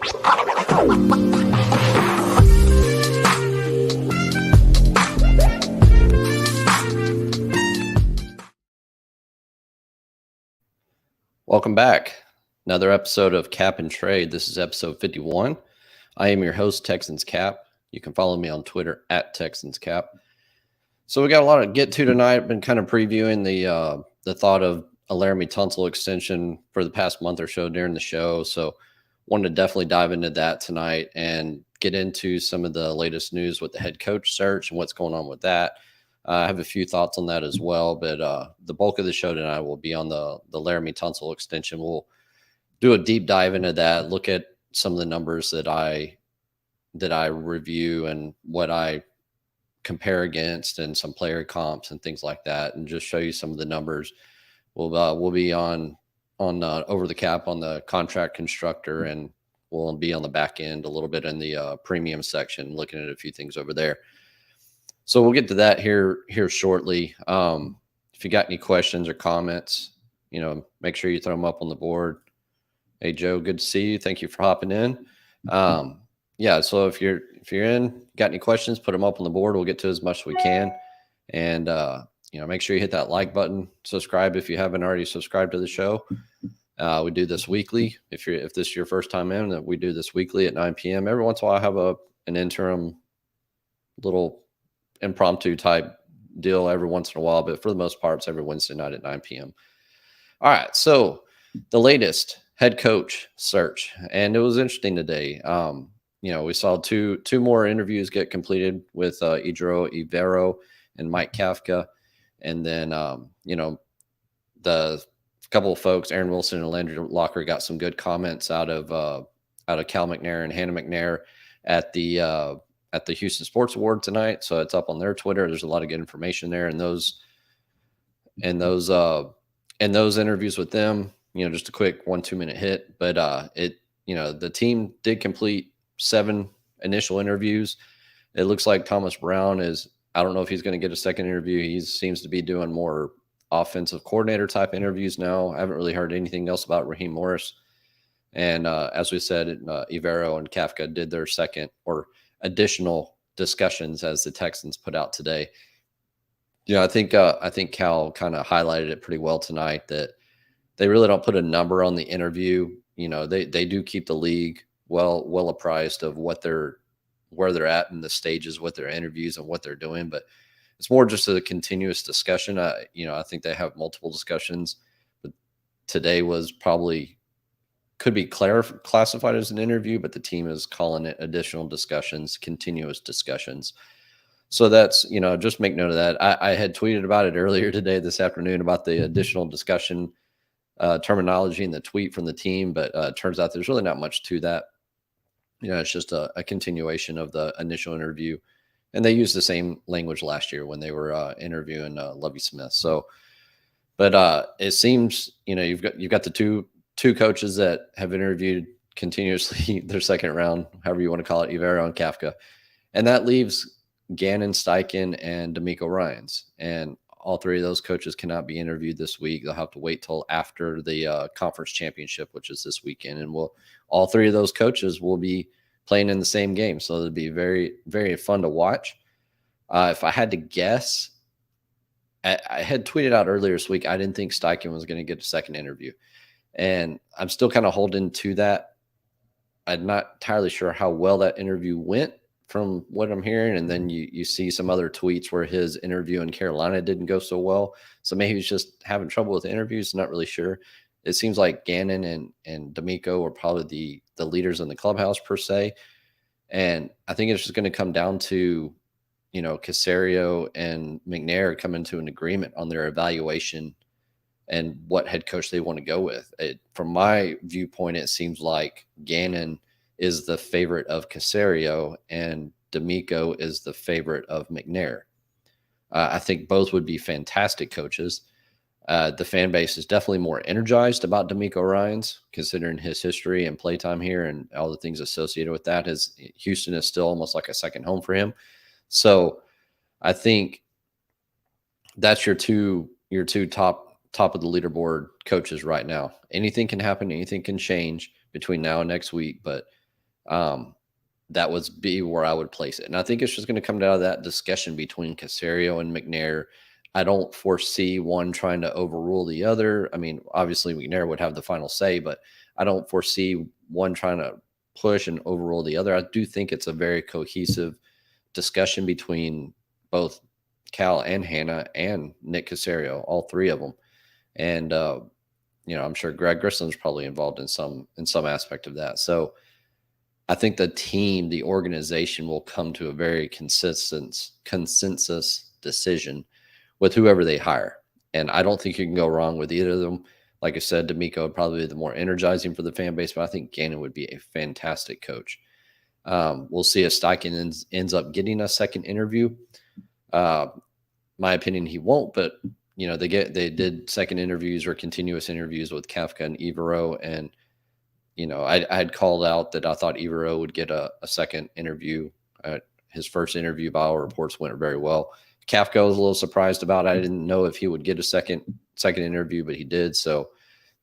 Welcome back. Another episode of Cap and Trade. This is episode 51. I am your host, TexansCap. You can follow me on Twitter at TexansCap. So we got a lot to get to tonight. Been kind of previewing the thought of a Laremy Tunsil extension for the past month or so during the show. So wanted to definitely dive into that tonight and get into some of the latest news with the head coach search and what's going on with that. I have a few thoughts on that as well, but the bulk of the show tonight will be on the Laremy Tunsil extension. We'll do a deep dive into that, look at some of the numbers that I review and what I compare against and some player comps and things like that, and just show you some of the numbers. We'll be on over the cap on the contract constructor, and we'll be on the back end a little bit in the premium section, looking at a few things over there. So we'll get to that here shortly. If you got any questions or comments, make sure you throw them up on the board. Hey Joe, good to see you. Thank you for hopping in. So if you're in, got any questions, put them up on the board. We'll get to as much as we can. And make sure you hit that like button. Subscribe if you haven't already subscribed to the show. We do this weekly. If this is your first time in, that we do this weekly at 9 p.m. Every once in a while, I have an interim little impromptu type deal every once in a while, but for the most part, it's every Wednesday night at 9 p.m. All right. So the latest head coach search, and it was interesting today. We saw two more interviews get completed with Idro Ivero and Mike Kafka. And then, the couple of folks, Aaron Wilson and Landry Locker, got some good comments out of Cal McNair and Hannah McNair at the Houston Sports Award tonight. So it's up on their Twitter. There's a lot of good information there. And those interviews with them, just a quick 1-2 minute hit, but the team did complete 7 initial interviews. It looks like Thomas Brown I don't know if he's going to get a second interview. He seems to be doing more offensive coordinator type interviews now. I haven't really heard anything else about Raheem Morris. And as we said, Ivero and Kafka did their second or additional discussions, as the Texans put out today. I think Cal kind of highlighted it pretty well tonight, that they really don't put a number on the interview. They do keep the league well apprised of where they're at in the stages with their interviews and what they're doing, but it's more just a continuous discussion. I think they have multiple discussions, but today could be classified as an interview, but the team is calling it additional discussions, continuous discussions. So that's, just make note of that. I had tweeted about it earlier today, this afternoon, about the additional discussion terminology in the tweet from the team, but it turns out there's really not much to that. It's just a continuation of the initial interview, and they used the same language last year when they were interviewing Lovie Smith. So, but it seems, you've got the two coaches that have interviewed continuously their second round, however you want to call it, Ivero and Kafka. And that leaves Gannon, Steichen, and D'Amico Ryans. And all three of those coaches cannot be interviewed this week. They'll have to wait till after the conference championship, which is this weekend. And all three of those coaches will be playing in the same game. So it'll be very, very fun to watch. If I had to guess, I had tweeted out earlier this week, I didn't think Steichen was going to get a second interview. And I'm still kind of holding to that. I'm not entirely sure how well that interview went from what I'm hearing. And then you see some other tweets where his interview in Carolina didn't go so well. So maybe he's just having trouble with interviews. Not really sure. It seems like Gannon and D'Amico are probably the leaders in the clubhouse per se. And I think it's just going to come down to, Caserio and McNair coming to an agreement on their evaluation and what head coach they want to go with. From my viewpoint, it seems like Gannon is the favorite of Caserio and D'Amico is the favorite of McNair. I think both would be fantastic coaches. The fan base is definitely more energized about D'Amico Ryans, considering his history and playtime here and all the things associated with that. Houston is still almost like a second home for him. So I think that's your two top of the leaderboard coaches right now. Anything can happen. Anything can change between now and next week. But That would be where I would place it. And I think it's just going to come down to that discussion between Caserio and McNair. I don't foresee one trying to overrule the other. I mean, obviously McNair would have the final say, but I don't foresee one trying to push and overrule the other. I do think it's a very cohesive discussion between both Cal and Hannah and Nick Caserio, all three of them. And I'm sure Greg Grissom's probably involved in some aspect of that. So I think the team, the organization will come to a very consensus decision with whoever they hire. And I don't think you can go wrong with either of them. Like I said, D'Amico would probably be the more energizing for the fan base, but I think Gannon would be a fantastic coach. We'll see if Steichen ends up getting a second interview. My opinion, he won't, but they did second interviews or continuous interviews with Kafka and Evero, and I had called out that I thought Evero would get a second interview. His first interview, by all reports, went very well. Kafka was a little surprised about it. I didn't know if he would get a second interview, but he did. So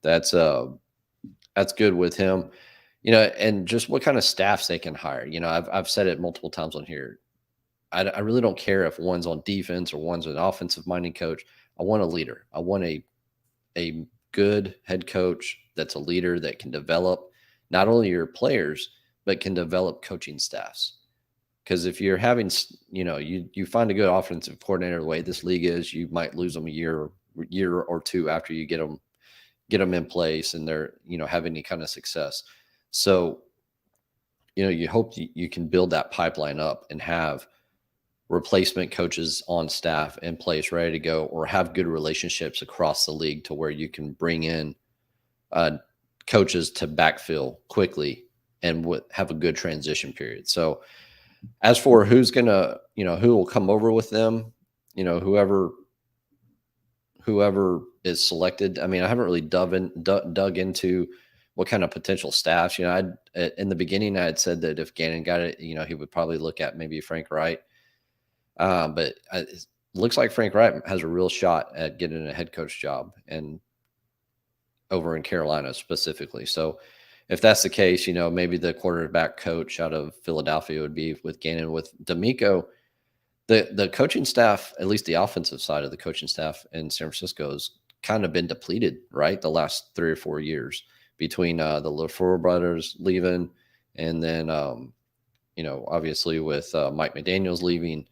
that's good with him. And just what kind of staffs they can hire. I've said it multiple times on here. I really don't care if one's on defense or one's an offensive minded coach. I want a leader. I want a good head coach that's a leader that can develop not only your players, but can develop coaching staffs. Because if you're having, you find a good offensive coordinator, the way this league is, you might lose them a year or two after you get them in place and they're, have any kind of success. So, you hope you can build that pipeline up and have replacement coaches on staff in place, ready to go, or have good relationships across the league to where you can bring in coaches to backfill quickly and have a good transition period. So as for who's going to, who will come over with them, whoever is selected. I mean, I haven't really dug into what kind of potential staffs, in the beginning, I had said that if Gannon got it, he would probably look at maybe Frank Wright. But it looks like Frank Wright has a real shot at getting a head coach job, and over in Carolina specifically. So if that's the case, maybe the quarterback coach out of Philadelphia would be with Gannon. With D'Amico, the coaching staff, at least the offensive side of the coaching staff in San Francisco, has kind of been depleted, right? The last 3 or 4 years between the LaFleur brothers leaving, and then, obviously with Mike McDaniels leaving.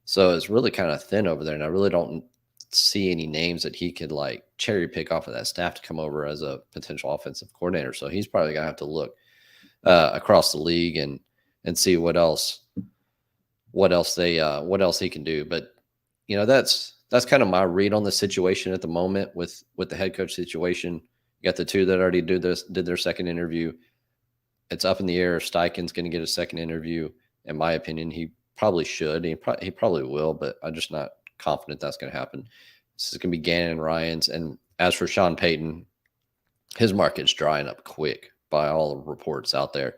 So it's really kind of thin over there. And I really don't see any names that he could like cherry pick off of that staff to come over as a potential offensive coordinator. So he's probably going to have to look across the league and see what else he can do. But, that's kind of my read on the situation at the moment with the head coach situation. You got the two that already did their second interview. It's up in the air if Steichen's going to get a second interview. In my opinion, he probably should. He probably will, but I'm just not confident that's going to happen. This is going to be Gannon and Ryan's. And as for Sean Payton, his market's drying up quick by all the reports out there.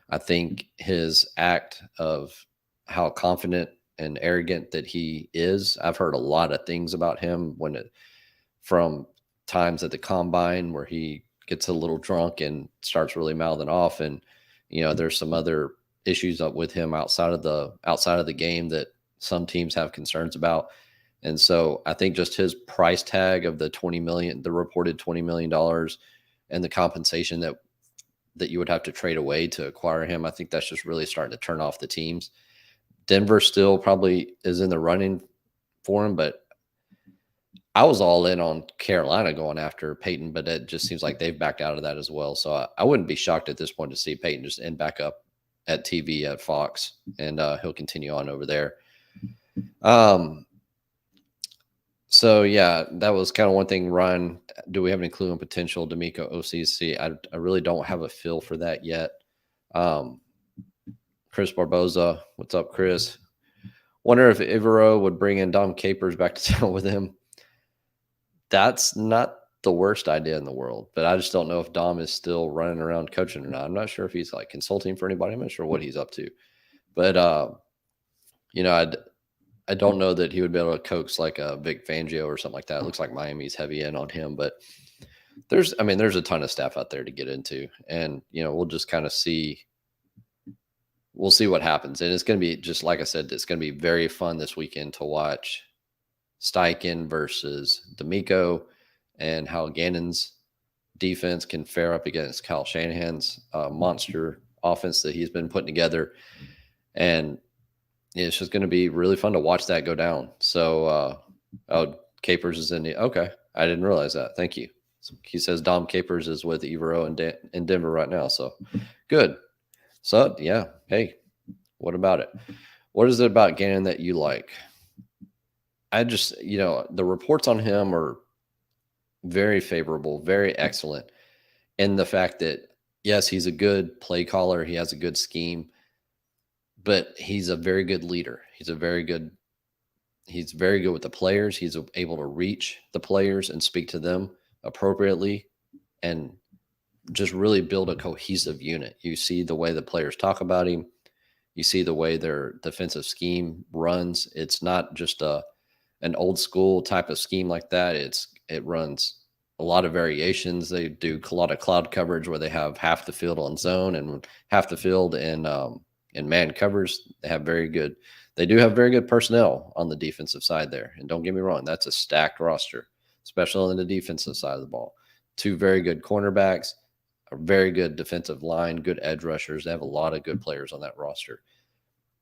I think his act of how confident and arrogant that he is, I've heard a lot of things about him from times at the combine where he gets a little drunk and starts really mouthing off. And, there's some other issues up with him outside of the game that some teams have concerns about. And so I think just his price tag of the reported $20 million and the compensation that you would have to trade away to acquire him, I think that's just really starting to turn off the teams. Denver still probably is in the running for him, but I was all in on Carolina going after Peyton, but it just seems like they've backed out of that as well. So I wouldn't be shocked at this point to see Peyton just end back up at TV at Fox, and he'll continue on over there. So yeah, that was kind of one thing. Ryan, do we have any clue on potential D'Amico OCC? I really don't have a feel for that yet. Chris Barboza, what's up, Chris? Wonder if Ivero would bring in Dom Capers back to town with him. That's not the worst idea in the world, but I just don't know if Dom is still running around coaching or not. I'm not sure if he's like consulting for anybody. I'm not sure what he's up to, but I don't know that he would be able to coax like a Vic Fangio or something like that. It looks like Miami's heavy in on him, but there's a ton of staff out there to get into, and we'll just kind of see we'll see what happens. And it's going to be, just like I said, it's going to be very fun this weekend to watch Steichen versus D'Amico and how Gannon's defense can fare up against Kyle Shanahan's monster offense that he's been putting together. And it's just going to be really fun to watch that go down. So, oh, Capers is in the, okay. I didn't realize that. Thank you. So he says Dom Capers is with Evero in Denver right now. So good. So yeah. Hey, what about it? What is it about Gannon that you like? I just, the reports on him are very favorable, very excellent. And the fact that, yes, he's a good play caller. He has a good scheme, but he's a very good leader. He's very good with the players. He's able to reach the players and speak to them appropriately and just really build a cohesive unit. You see the way the players talk about him. You see the way their defensive scheme runs. It's not just an old school type of scheme like that. It runs a lot of variations. They do a lot of cloud coverage where they have half the field on zone and half the field in man covers. They do have very good personnel on the defensive side there. And don't get me wrong, that's a stacked roster, especially on the defensive side of the ball. 2 very good cornerbacks, a very good defensive line, good edge rushers. They have a lot of good players on that roster.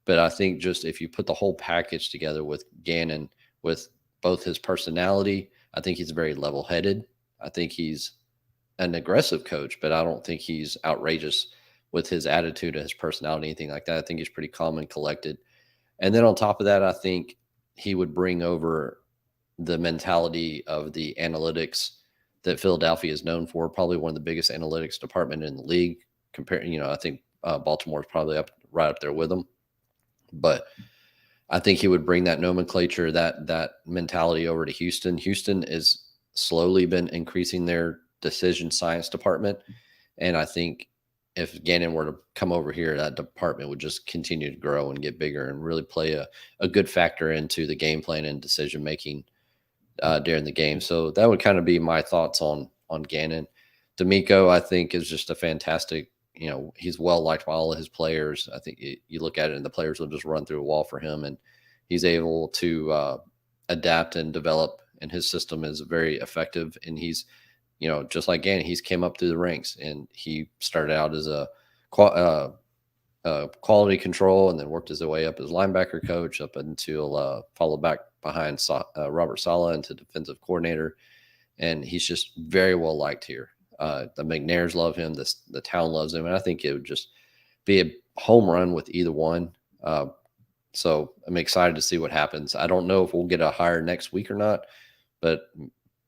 But I think just if you put the whole package together with Gannon, with both his personality, I think he's very level-headed. I think he's an aggressive coach, but I don't think he's outrageous with his attitude and his personality, anything like that. I think he's pretty calm and collected. And then on top of that, I think he would bring over the mentality of the analytics that Philadelphia is known for, probably one of the biggest analytics department in the league. I think Baltimore's probably right up there with them. But I think he would bring that nomenclature, that mentality over to Houston. Houston is slowly been increasing their decision science department. And I think if Gannon were to come over here, that department would just continue to grow and get bigger and really play a good factor into the game plan and decision making during the game. So that would kind of be my thoughts on Gannon. D'Amico, I think, is just a fantastic, he's well liked by all of his players. I think you look at it and the players will just run through a wall for him, and he's able to adapt and develop, and his system is very effective. And he's, just like Gannon, he's came up through the ranks, and he started out as a quality control and then worked his way up as linebacker coach up until followed back behind Robert Saleh into defensive coordinator. And he's just very well liked here. The McNairs love him. The town loves him. And I think it would just be a home run with either one. So I'm excited to see what happens. I don't know if we'll get a hire next week or not, but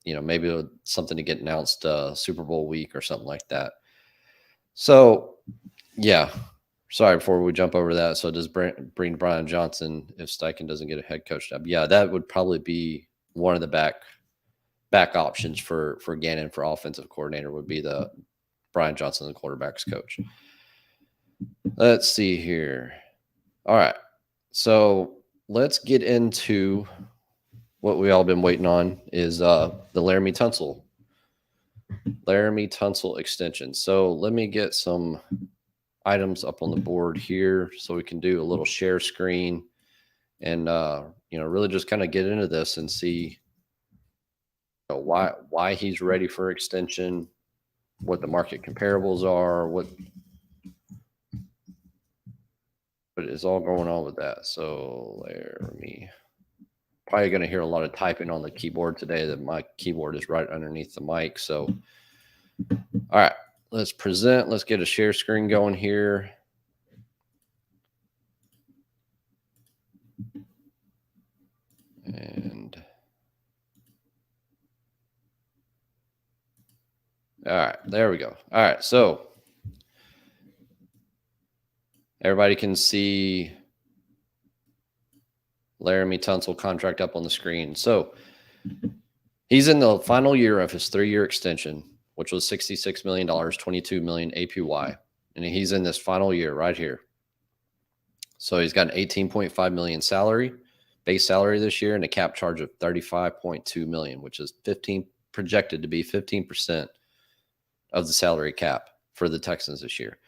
maybe something to get announced Super Bowl week or something like that. So yeah, sorry, before we jump over that. So does bring Brian Johnson if Steichen doesn't get a head coach job? Yeah, that would probably be one of the back options for Gannon for offensive coordinator would be the Brian Johnson, the quarterback's coach. Let's see here. All right. So let's get into what we all been waiting on is the Laremy Tunsil extension. So let me get some items up on the board here so we can do a little share screen and really just kind of get into this and see why he's ready for extension, what the market comparables are, what is all going on with that. So Laremy, probably going to hear a lot of typing on the keyboard today. That my keyboard is right underneath the mic. So all right, let's present. Let's get a share screen going here. And all right, there we go. All right, so everybody can see Laremy Tunsil contract up on the screen. So he's in the final year of his 3-year extension, which was $66 million, $22 million APY. And he's in this final year right here. So he's got an $18.5 million base salary this year, and a cap charge of $35.2 million, which is projected to be 15% of the salary cap for the Texans this year.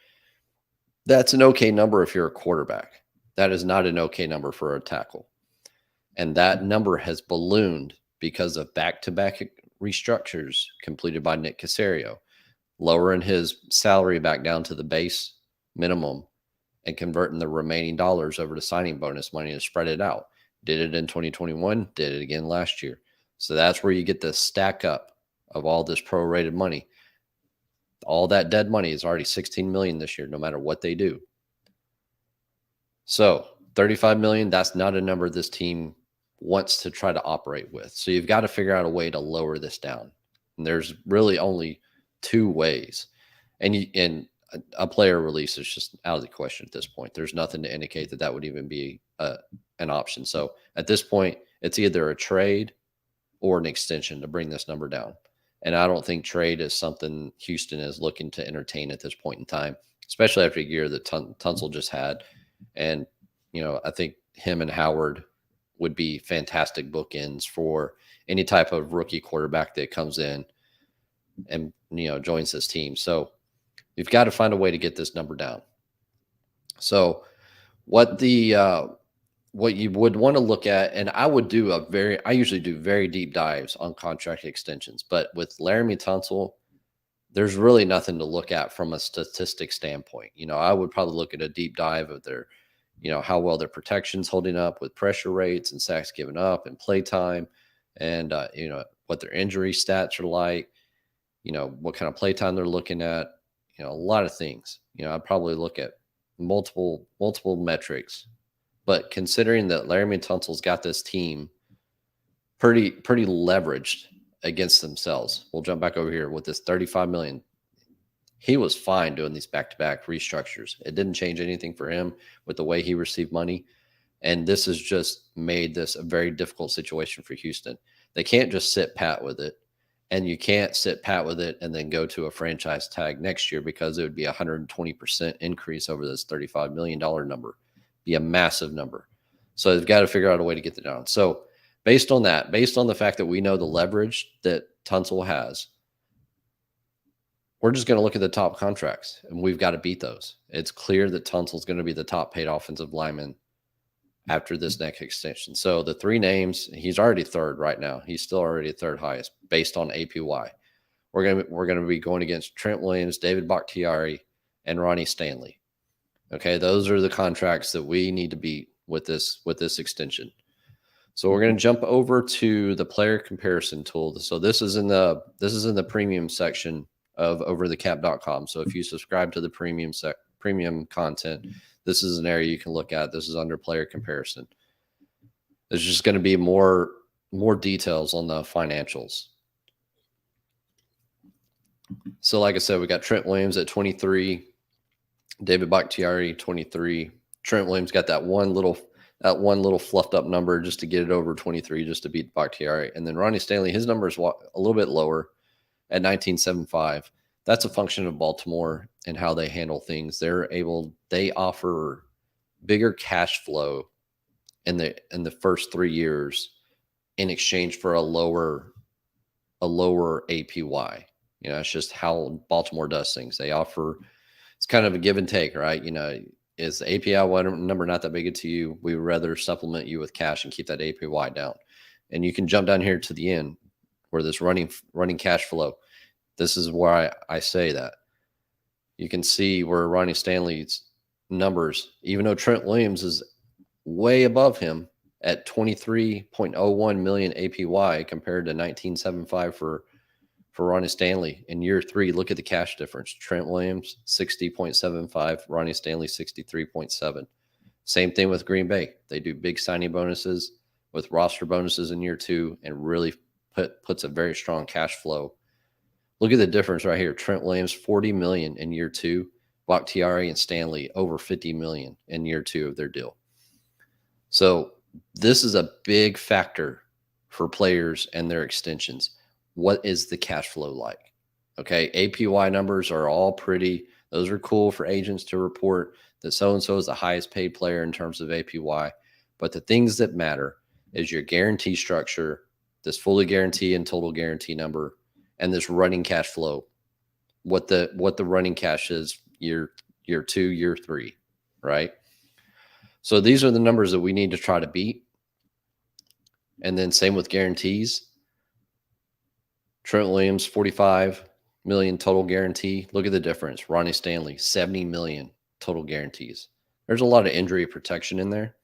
That's an okay number if you're a quarterback. That is not an okay number for a tackle. And that number has ballooned because of back-to-back restructures completed by Nick Caserio, lowering his salary back down to the base minimum and converting the remaining dollars over to signing bonus money to spread it out. Did it in 2021, did it again last year. So that's where you get the stack up of all this prorated money. All that dead money is already 16 million this year, no matter what they do. So 35 million, that's not a number this team wants to try to operate with. So you've got to figure out a way to lower this down. And there's really only two ways. And a player release is just out of the question at this point. There's nothing to indicate that would even be an option. So at this point, it's either a trade or an extension to bring this number down. And I don't think trade is something Houston is looking to entertain at this point in time, especially after a year that Tunsil just had. And, I think him and Howard would be fantastic bookends for any type of rookie quarterback that comes in and, joins this team. So you've got to find a way to get this number down. So what you would want to look at, and I usually do very deep dives on contract extensions, but with Laremy Tunsil, there's really nothing to look at from a statistic standpoint. I would probably look at a deep dive of their, how well their protection's holding up with pressure rates and sacks given up and play time, and what their injury stats are like, what kind of play time they're looking at, a lot of things. I'd probably look at multiple metrics. But considering that Laremy Tunsil's got this team pretty leveraged against themselves, we'll jump back over here with this 35 million. He was fine doing these back-to-back restructures. It didn't change anything for him with the way he received money. And this has just made this a very difficult situation for Houston. They can't just sit pat with it. And you can't sit pat with it and then go to a franchise tag next year, because it would be a 120% increase over this $35 million number. Be a massive number. So they've got to figure out a way to get it down. So based on that, based on the fact that we know the leverage that Tunsil has, we're just going to look at the top contracts, and we've got to beat those. It's clear that Tunsil's going to be the top paid offensive lineman after this next extension. So the three names, he's already third right now. He's still already third highest based on APY. We're going to be going against Trent Williams, David Bakhtiari, and Ronnie Stanley. Okay, those are the contracts that we need to beat with this extension. So we're going to jump over to the player comparison tool. So this is in the premium section of overthecap.com. So if you subscribe to the premium content, this is an area you can look at. This is under player comparison. There's just going to be more details on the financials. So like I said, we got Trent Williams at 23, David Bakhtiari 23. Trent Williams got that one little fluffed up number just to get it over 23, just to beat Bakhtiari. And then Ronnie Stanley, his number is a little bit lower at 19.75. That's a function of Baltimore and how they handle things. They offer bigger cash flow in the first 3 years in exchange for a lower APY. It's just how Baltimore does things. They offer, it's kind of a give and take, right? Is the APY number not that big to you? We would rather supplement you with cash and keep that APY down. And you can jump down here to the end where this running cash flow. This is where I say that. You can see where Ronnie Stanley's numbers, even though Trent Williams is way above him at 23.01 million APY compared to 19.75 for Ronnie Stanley. In year 3, look at the cash difference. Trent Williams, 60.75. Ronnie Stanley, 63.7. Same thing with Green Bay. They do big signing bonuses with roster bonuses in year 2 and really puts a very strong cash flow. Look at the difference right here. Trent Williams, 40 million in year 2. Bakhtiari and Stanley, over 50 million in year 2 of their deal. So this is a big factor for players and their extensions. What is the cash flow like? Okay, APY numbers are all pretty. Those are cool for agents to report that so-and-so is the highest paid player in terms of APY. But the things that matter is your guarantee structure, this fully guarantee and total guarantee number, and this running cash flow. What the running cash is year year 2, year 3, right? So these are the numbers that we need to try to beat. And then same with guarantees. Trent Williams, 45 million total guarantee. Look at the difference. Ronnie Stanley, 70 million total guarantees. There's a lot of injury protection in there.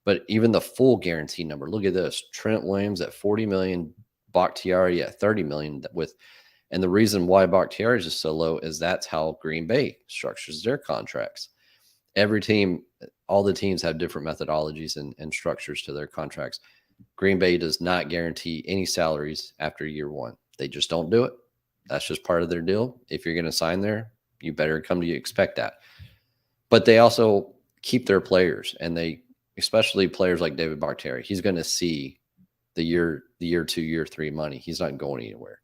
But even the full guarantee number, look at this. Trent Williams at 40 million, Bakhtiari at 30 million with, and the reason why Bakhtiari is so low is that's how Green Bay structures their contracts. Every team, all the teams have different methodologies and structures to their contracts. Green Bay does not guarantee any salaries after year 1. They just don't do it. That's just part of their deal. If you're going to sign there, you better come to expect that. But they also keep their players, and they, especially players like David Bakhtiari, he's going to see the year 2, year 3 money. He's not going anywhere.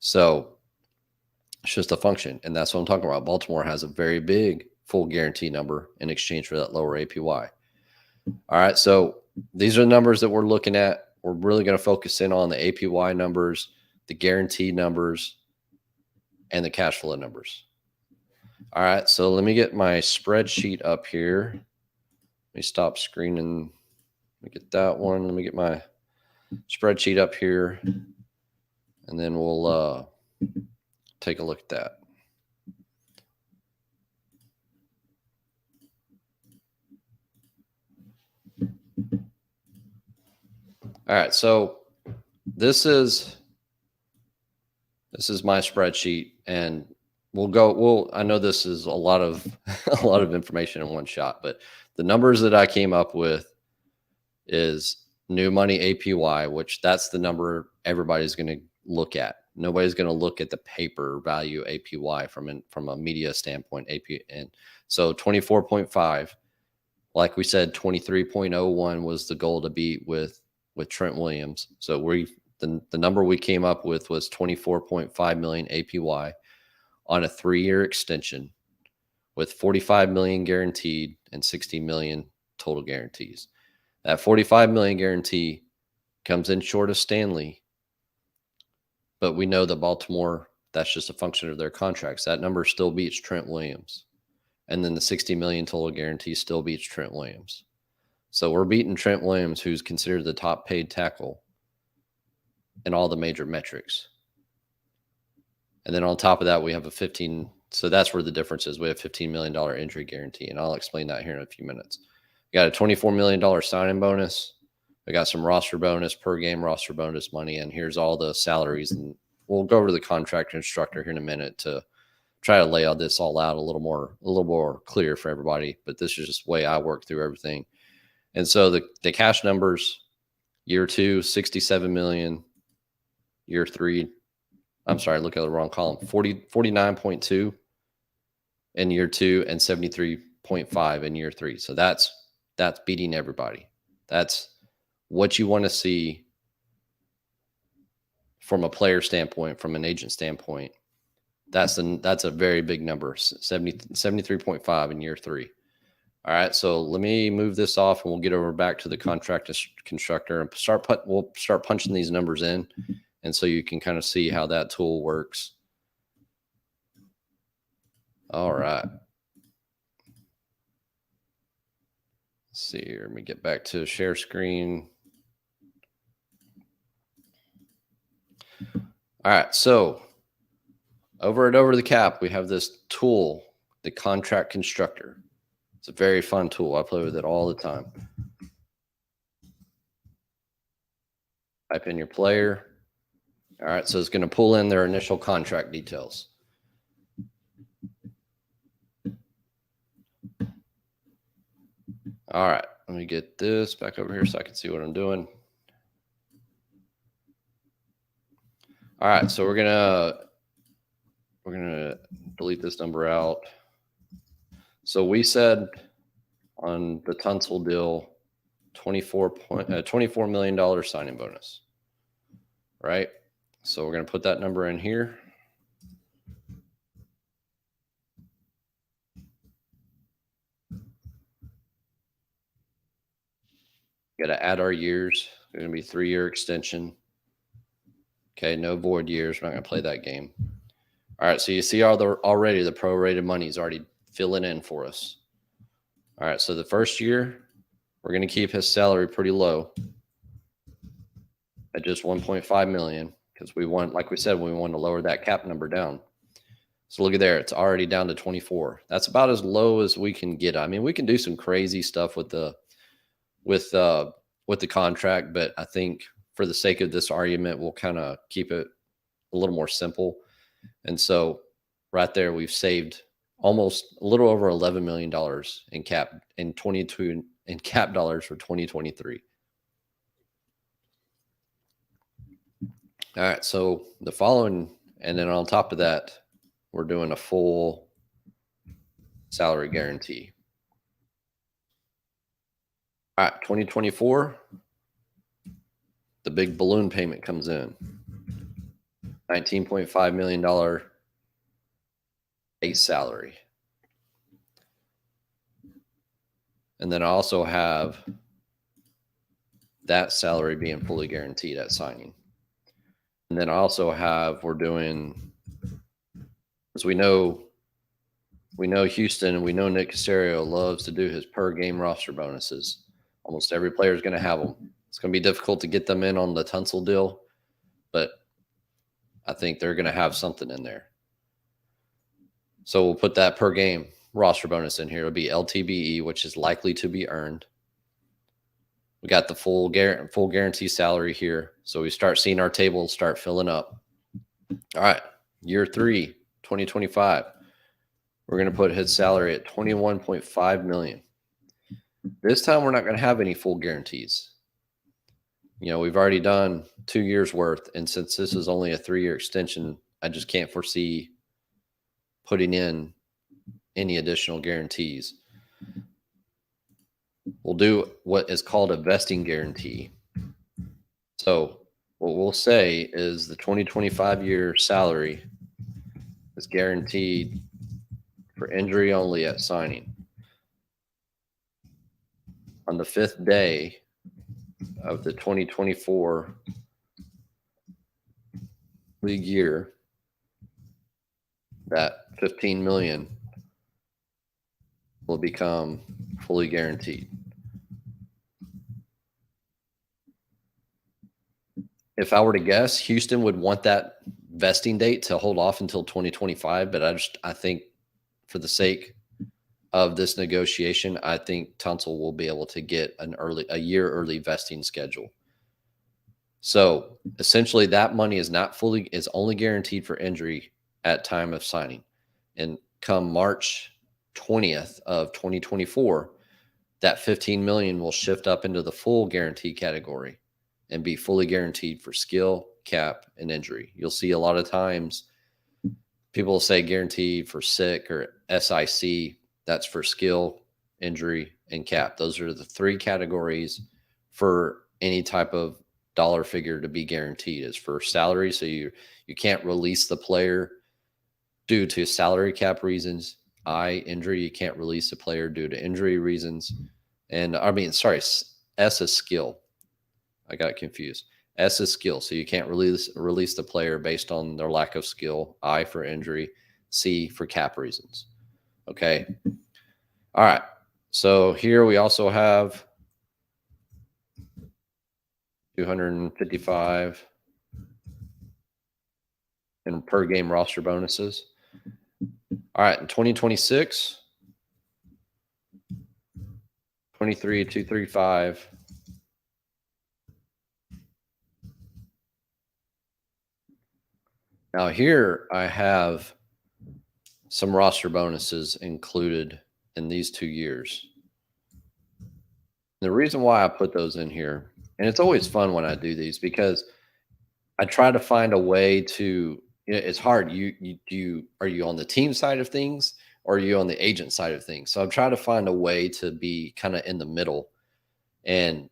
So it's just a function. And that's what I'm talking about. Baltimore has a very big full guarantee number in exchange for that lower APY. All right. So these are the numbers that we're looking at. We're really going to focus in on the APY numbers, the guarantee numbers, and the cash flow numbers. All right. So let me get my spreadsheet up here. Let me stop screening. Let me get that one. Let me get my spreadsheet up here, and then we'll take a look at that. All right, so this is my spreadsheet, and I know this is a lot of information in one shot, but the numbers that I came up with is new money APY, which that's the number everybody's going to look at. Nobody's going to look at the paper value APY from a media standpoint. And so 24.5, like we said, 23.01 was the goal to beat with Trent Williams. So the number we came up with was 24.5 million APY on a 3-year extension with 45 million guaranteed and 60 million total guarantees. That 45 million guarantee comes in short of Stanley, but we know that Baltimore, that's just a function of their contracts. That number still beats Trent Williams. And then the 60 million total guarantee still beats Trent Williams. So we're beating Trent Williams, who's considered the top paid tackle in all the major metrics. And then on top of that, we have so that's where the difference is. We have $15 million injury guarantee, and I'll explain that here in a few minutes. We got a $24 million signing bonus. We got some roster bonus, per game roster bonus money, and here's all the salaries. And we'll go over the contract instructor here in a minute to try to lay all this all out a little more clear for everybody. But this is just the way I work through everything. And so the cash numbers, year 2, 67 million, year 3, I'm sorry, look at the wrong column, 49.2 in year 2 and 73.5 in year 3. So that's beating everybody. That's what you want to see from a player standpoint, from an agent standpoint. That's a very big number, 73.5 in year 3. All right, so let me move this off, and we'll get over back to the contract constructor and we'll start punching these numbers in, and so you can kind of see how that tool works. All right. Let's see here. Let me get back to share screen. All right, so over the cap, we have this tool, the contract constructor. It's a very fun tool. I play with it all the time. Type in your player. All right, so it's going to pull in their initial contract details. All right, let me get this back over here so I can see what I'm doing. All right, so we're gonna delete this number out. So we said on the Tunsil deal, $24 million signing bonus, right? So we're going to put that number in here. Got to add our years. It's going to be 3-year extension. Okay, no void years. We're not going to play that game. All right, so you see already the prorated money is already fill it in for us. All right, so the first year, we're going to keep his salary pretty low at just 1.5 million because we want, like we said, we want to lower that cap number down. So look at there, it's already down to 24. That's about as low as we can get. I mean, we can do some crazy stuff with the contract, but I think for the sake of this argument, we'll kind of keep it a little more simple. And so right there, we've saved almost a little over $11 million in cap dollars for 2023. All right, so the following, and then on top of that, we're doing a full salary guarantee. All right, 2024, the big balloon payment comes in. $19.5 million base salary. And then I also have that salary being fully guaranteed at signing. And then I also have, we're doing, as we know Houston and we know Nick Caserio loves to do his per game roster bonuses. Almost every player is going to have them. It's going to be difficult to get them in on the Tunsil deal, but I think they're going to have something in there. So we'll put that per game roster bonus in here. It'll be LTBE, which is likely to be earned. We got the full guarantee salary here. So we start seeing our table start filling up. All right, year 3, 2025. We're going to put his salary at $21.5 million. This time we're not going to have any full guarantees. You know, we've already done 2 years worth. And since this is only a 3-year extension, I just can't foresee putting in any additional guarantees. We'll do what is called a vesting guarantee. So what we'll say is the 2025 year salary is guaranteed for injury only at signing. On the 5th day of the 2024 league year, that $15 million will become fully guaranteed. If I were to guess, Houston would want that vesting date to hold off until 2025, but I think for the sake of this negotiation, I think Tunsil will be able to get a year early vesting schedule. So essentially that money is only guaranteed for injury at time of signing. And come March 20th of 2024, that $15 million will shift up into the full guarantee category and be fully guaranteed for skill, cap, and injury. You'll see a lot of times people say guaranteed for sick or SIC. That's for skill, injury, and cap. Those are the 3 categories for any type of dollar figure to be guaranteed. Is for salary, so you can't release the player due to salary cap reasons. Injury, you can't release the player due to injury reasons. And S is skill. I got confused. S is skill, so you can't release the player based on their lack of skill. I for injury, C for cap reasons. Okay. All right. So here we also have 255 in per game roster bonuses. All right, in 2026, 23,235. Now here I have some roster bonuses included in these 2 years. The reason why I put those in here, and it's always fun when I do these because I try to find a way to, it's hard. Are you on the team side of things or are you on the agent side of things? So I'm trying to find a way to be kind of in the middle and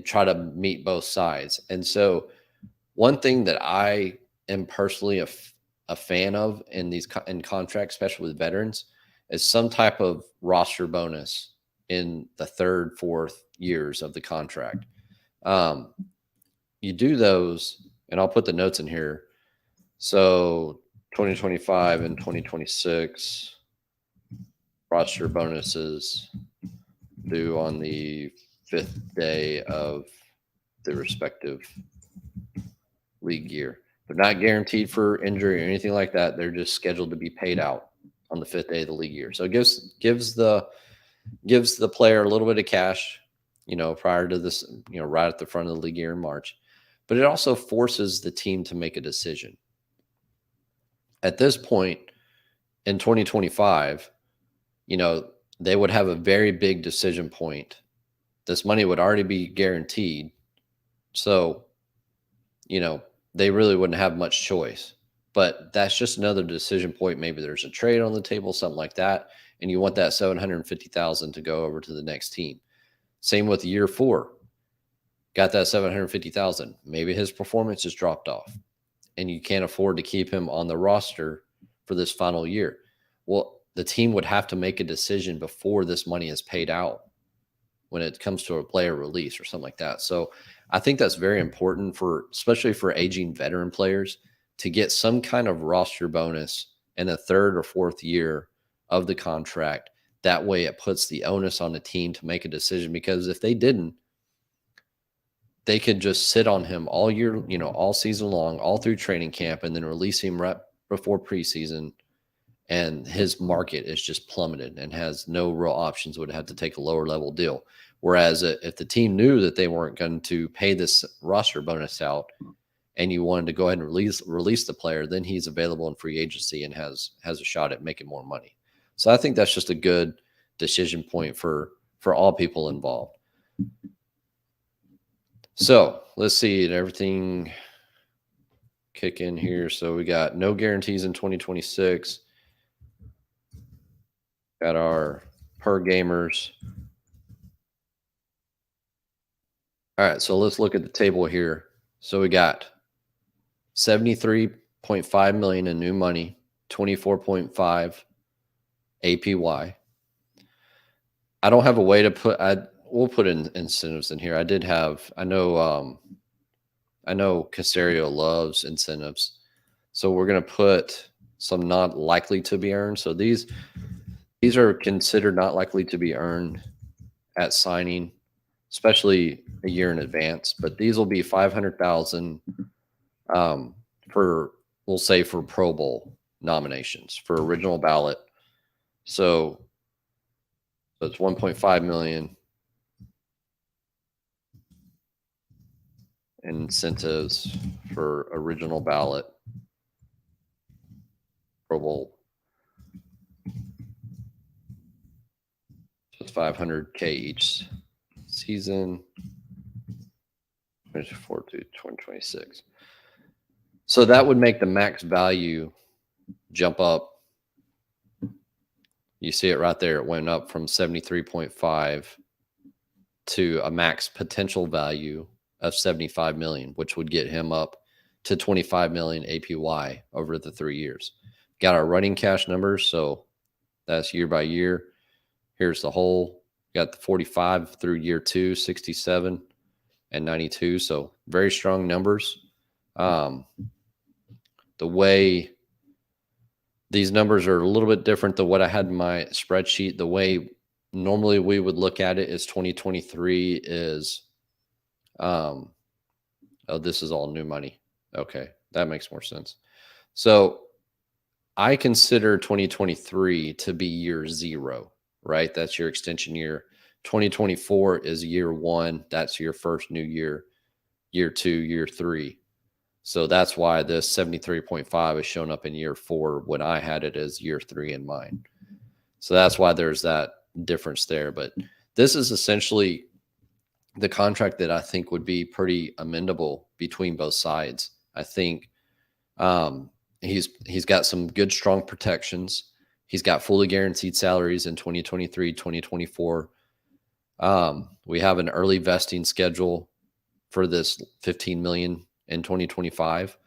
try to meet both sides. And so one thing that I am personally a fan of in contracts, especially with veterans, is some type of roster bonus in the 3rd, 4th years of the contract. You do those, and I'll put the notes in here. So 2025 and 2026. roster bonuses due on the 5th day of the respective league year. They're not guaranteed for injury or anything like that. They're just scheduled to be paid out on the 5th day of the league year. So it gives the player a little bit of cash, prior to this, right at the front of the league year in March. But it also forces the team to make a decision. At this point in 2025, they would have a very big decision point. This money would already be guaranteed. So, they really wouldn't have much choice. But that's just another decision point. Maybe there's a trade on the table, something like that, and you want that $750,000 to go over to the next team. Same with year 4. Got that $750,000. Maybe his performance has dropped off, and you can't afford to keep him on the roster for this final year. Well, the team would have to make a decision before this money is paid out when it comes to a player release or something like that. So I think that's very important especially for aging veteran players, to get some kind of roster bonus in the 3rd or 4th year of the contract. That way it puts the onus on the team to make a decision, because if they didn't, they could just sit on him all year, all season long, all through training camp, and then release him right before preseason. And his market is just plummeted and has no real options, would have to take a lower level deal. Whereas if the team knew that they weren't going to pay this roster bonus out, and you wanted to go ahead and release the player, then he's available in free agency and has a shot at making more money. So I think that's just a good decision point for all people involved. So let's see, everything kick in here. So we got no guarantees in 2026. Got our per gamers. All right, so let's look at the table here. So we got $73.5 million in new money, 24.5 APY. I don't have a way to we'll put in incentives in here. I know Casario loves incentives. So we're going to put some not likely to be earned. So these are considered not likely to be earned at signing, especially a year in advance. But these will be $500,000 we'll say for Pro Bowl nominations for original ballot. So it's $1.5 million incentives for original ballot Pro Bowl. So it's $500K each season, 2024 to 2026. So that would make the max value jump up. You see it right there. It went up from 73.5 to a max potential value of 75 million, which would get him up to 25 million APY over the 3 years. Got our running cash numbers. So that's year by year. Here's the whole. Got the 45 through year 2, 67 and 92. So very strong numbers. The way these numbers are a little bit different than what I had in my spreadsheet. The way normally we would look at it is 2023 is, this is all new money. Okay, that makes more sense. So I consider 2023 to be year 0, right? That's your extension year. 2024 is year 1. That's your first new year. Year 2, year 3. So that's why this 73.5 is shown up in year 4 when I had it as year 3 in mine. So that's why there's that difference there. But this is essentially the contract that I think would be pretty amendable between both sides. I think he's got some good, strong protections. He's got fully guaranteed salaries in 2023, 2024. We have an early vesting schedule for this $15 million in 2025.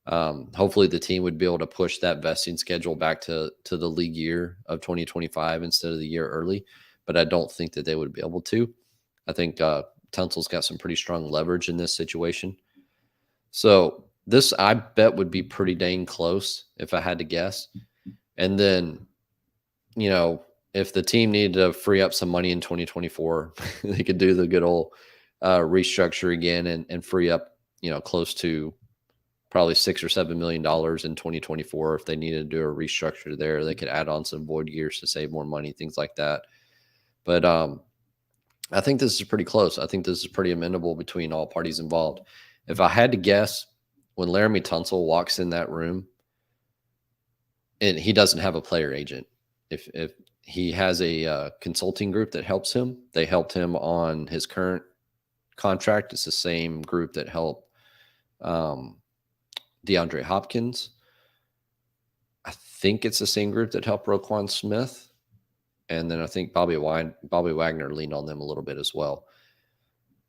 Hopefully the team would be able to push that vesting schedule back to the league year of 2025 instead of the year early, but I don't think that they would be able to. I think Tunsil's got some pretty strong leverage in this situation. So this, I bet, would be pretty dang close if I had to guess. And then, if the team needed to free up some money in 2024, they could do the good old restructure again and free up, close to probably $6 or $7 million in 2024. If they needed to do a restructure there, they could add on some void years to save more money, things like that. But I think this is pretty close. I think this is pretty amenable between all parties involved. If I had to guess, when Laremy Tunsil walks in that room, and he doesn't have a player agent, if he has a consulting group that helps him, they helped him on his current contract. It's the same group that helped DeAndre Hopkins. I think it's the same group that helped Roquan Smith. And then I think Bobby Wagner leaned on them a little bit as well.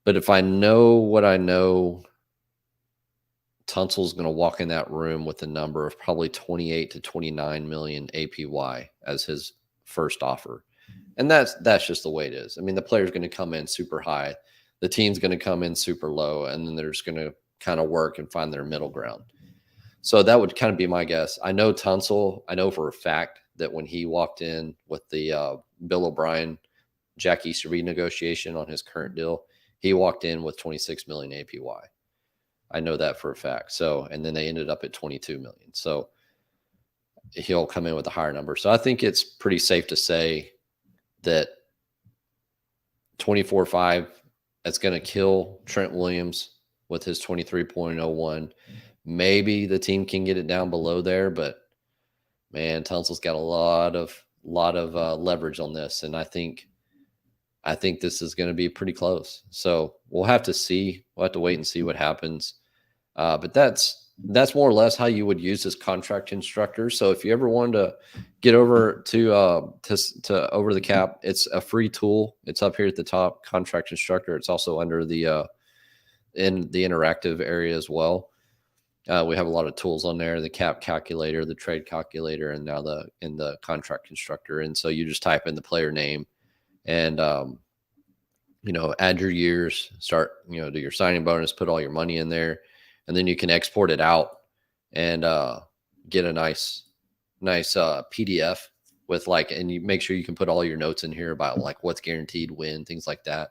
But if I know what I know, Tunsil's going to walk in that room with a number of probably 28 to 29 million APY as his first offer. And that's just the way it is. I mean, the player's going to come in super high. The team's going to come in super low, and then they're just going to kind of work and find their middle ground. So that would kind of be my guess. I know Tunsil, I know for a fact that when he walked in with the Bill O'Brien, Jack Easterby negotiation on his current deal, he walked in with 26 million APY. I know that for a fact. So, and then they ended up at 22 million. So he'll come in with a higher number. So I think it's pretty safe to say that 24.5, that's going to kill Trent Williams with his 23.01. Maybe the team can get it down below there, but man, Tunsil's got a lot of leverage on this, and I think this is going to be pretty close. So we'll have to see. We'll have to wait and see what happens. But that's more or less how you would use this contract instructor. So if you ever wanted to get over to Over the Cap, it's a free tool. It's up here at the top, contract instructor. It's also under the in the interactive area as well. We have a lot of tools on there, the cap calculator, the trade calculator, and now in the contract constructor. And so you just type in the player name and, add your years, start, do your signing bonus, put all your money in there, and then you can export it out and get a nice PDF with and you make sure you can put all your notes in here about what's guaranteed when, things like that.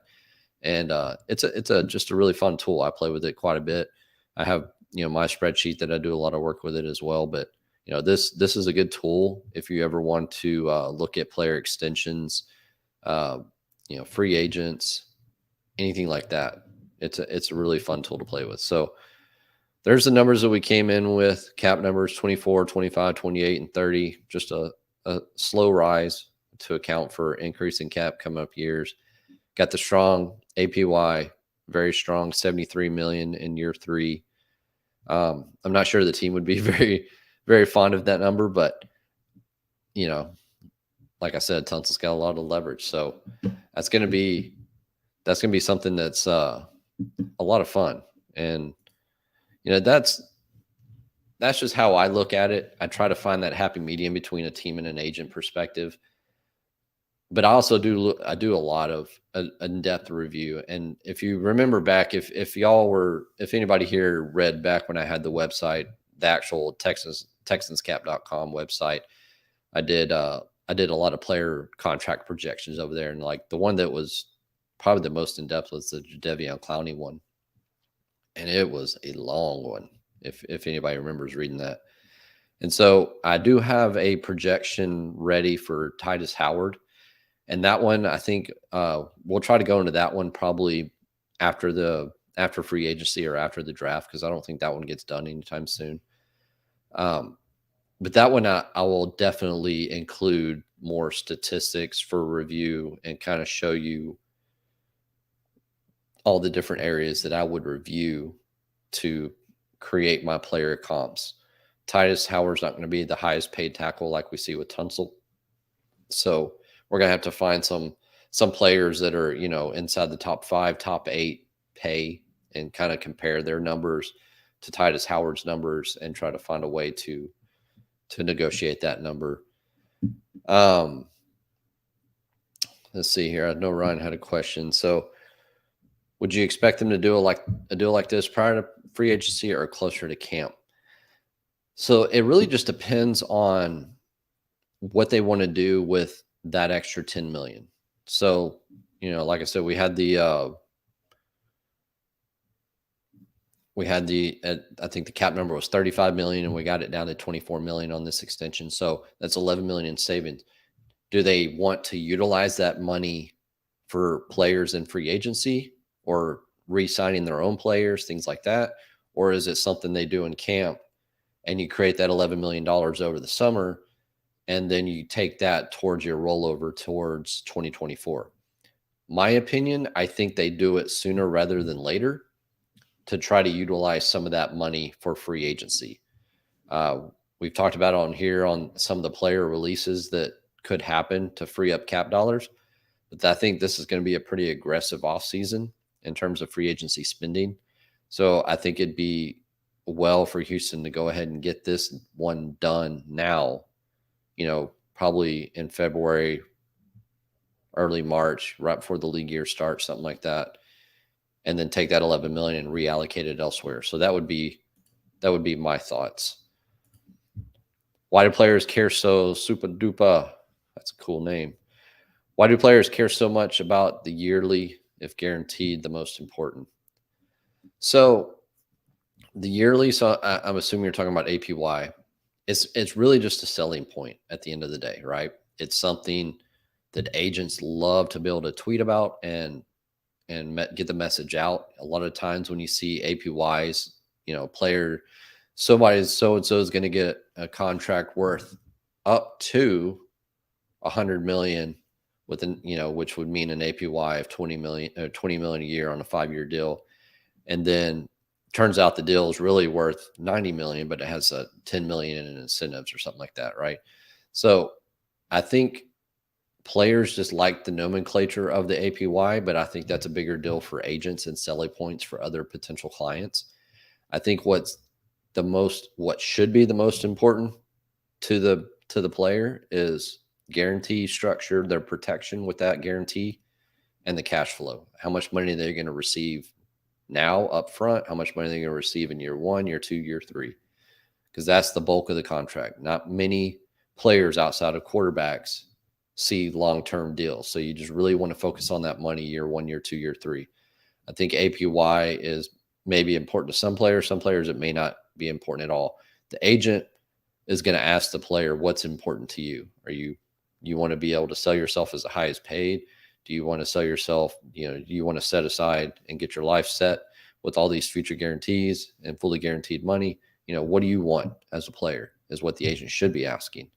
And it's just a really fun tool. I play with it quite a bit. I have, my spreadsheet that I do a lot of work with it as well. But, this is a good tool if you ever want to look at player extensions, free agents, anything like that. It's a really fun tool to play with. So there's the numbers that we came in with, cap numbers 24, 25, 28, and 30, just a slow rise to account for increasing cap coming up years. Got the strong APY, very strong, 73 million in year 3. I'm not sure the team would be very, very fond of that number, but like I said, Tunsil's got a lot of leverage, so that's going to be something that's a lot of fun. And that's just how I look at it. I try to find that happy medium between a team and an agent perspective. But I also do a lot of in-depth review. And if you remember back, if anybody here read back when I had the website, the actual TexansCap.com website, I did a lot of player contract projections over there. And the one that was probably the most in-depth was the Jadeveon Clowney one. And it was a long one, if anybody remembers reading that. And so I do have a projection ready for Titus Howard. And that one, I think we'll try to go into that one probably after free agency or after the draft, because I don't think that one gets done anytime soon. But that one, I will definitely include more statistics for review and kind of show you all the different areas that I would review to create my player comps. Titus Howard's not going to be the highest paid tackle like we see with Tunsil. So we're going to have to find some players that are, inside the top 5, top 8 pay, and kind of compare their numbers to Titus Howard's numbers and try to find a way to negotiate that number. Let's see here. I know Ryan had a question. So would you expect them to do a deal like this prior to free agency or closer to camp? So it really just depends on what they want to do with that extra 10 million. So, like I said, we had the I think the cap number was 35 million and we got it down to 24 million on this extension. So that's 11 million in savings. Do they want to utilize that money for players in free agency or re-signing their own players, things like that? Or is it something they do in camp and you create that $11 million over the summer and then you take that towards your rollover towards 2024? My opinion, I think they do it sooner rather than later to try to utilize some of that money for free agency. We've talked about on here on some of the player releases that could happen to free up cap dollars. But I think this is going to be a pretty aggressive offseason in terms of free agency spending. So I think it'd be well for Houston to go ahead and get this one done now, probably in February, early March, right before the league year starts, something like that. And then take that 11 million and reallocate it elsewhere. So that would be my thoughts. Why do players care so super duper? That's a cool name. Why do players care so much about the yearly, if guaranteed, the most important? So the yearly, so I'm assuming you're talking about APY. It's really just a selling point at the end of the day, right? It's something that agents love to be able to tweet about and get the message out. A lot of times when you see APYs, player, so-and-so is going to get a contract worth up to 100 million which would mean an APY of 20 million a year on a 5-year deal. And then turns out the deal is really worth 90 million, but it has a 10 million in incentives or something like that. Right. So I think players just like the nomenclature of the APY, but I think that's a bigger deal for agents and selling points for other potential clients. I think what should be the most important to the player is guarantee structure, their protection with that guarantee, and the cash flow. How much money they're going to receive now up front, how much money they're going to receive in year 1, year 2, year 3, because that's the bulk of the contract. Not many players outside of quarterbacks see long-term deals. So you just really want to focus on that money year 1, year 2, year 3. I think APY is maybe important to some players it may not be important at all. The agent is going to ask the player, what's important to you? You want to be able to sell yourself as the highest paid? Do you want to sell yourself, do you want to set aside and get your life set with all these future guarantees and fully guaranteed money? What do you want as a player is what the agent should be asking.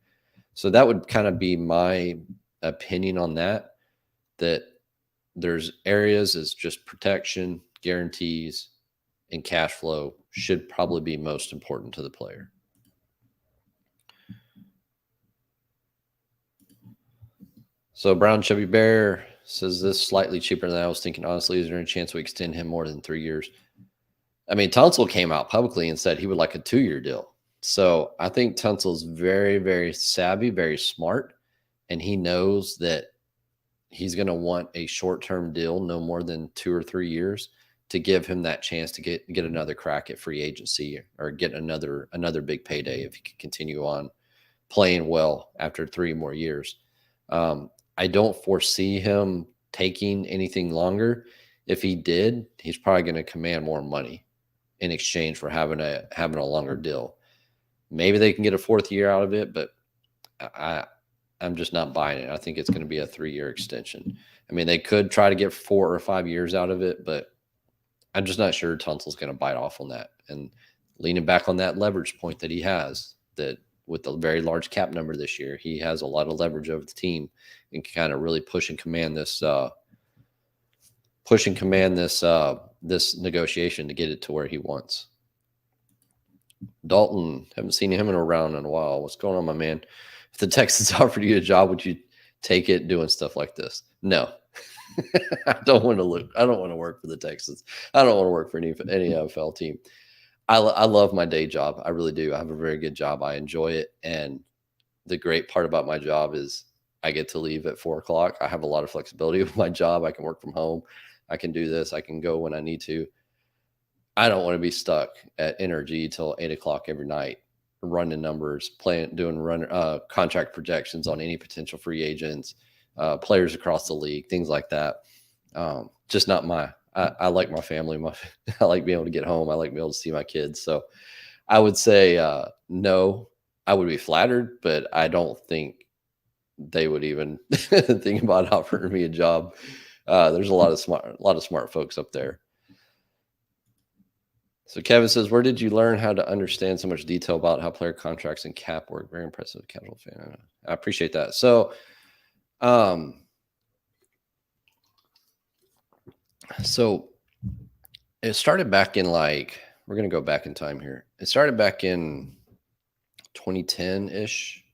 So that would kind of be my opinion on that there's areas as just protection, guarantees, and cash flow should probably be most important to the player. So Brown Chubby Bear says this slightly cheaper than I was thinking. Honestly, is there any chance we extend him more than 3 years? I mean, Tunsil came out publicly and said he would like a 2-year deal. So I think Tunsil's very, very savvy, very smart, and he knows that he's going to want a short-term deal, no more than 2 or 3 years, to give him that chance to get another crack at free agency or get another big payday if he can continue on playing well after 3 more years. I don't foresee him taking anything longer. If he did, he's probably going to command more money in exchange for having a longer deal. Maybe they can get a 4th year out of it, but I'm just not buying it. I think it's going to be a 3-year extension. I mean, they could try to get 4 or 5 years out of it, but I'm just not sure Tunsil's going to bite off on that. And leaning back on that leverage point that he has, that with the very large cap number this year, he has a lot of leverage over the team and can kind of really push and command this this negotiation to get it to where he wants. Dalton, haven't seen him around in a while. What's going on, my man? If the Texans offered you a job, would you take it doing stuff like this? No. I don't want to work for the Texans. I don't want to work for any NFL team. I love my day job. I really do. I have a very good job. I enjoy it. And the great part about my job is I get to leave at 4 o'clock. I have a lot of flexibility with my job. I can work from home. I can do this. I can go when I need to. I don't want to be stuck at energy till 8 o'clock every night running numbers, doing contract projections on any potential free agents, players across the league, things like that. Just not I like my family. I like being able to get home. I like being able to see my kids. So I would say no. I would be flattered, but I don't think they would even think about offering me a job. There's a lot of smart folks up there. So Kevin says, where did you learn how to understand so much detail about how player contracts and cap work? Very impressive, casual fan. I appreciate that. So, so it started back in we're going to go back in time here. It started back in 2010-ish,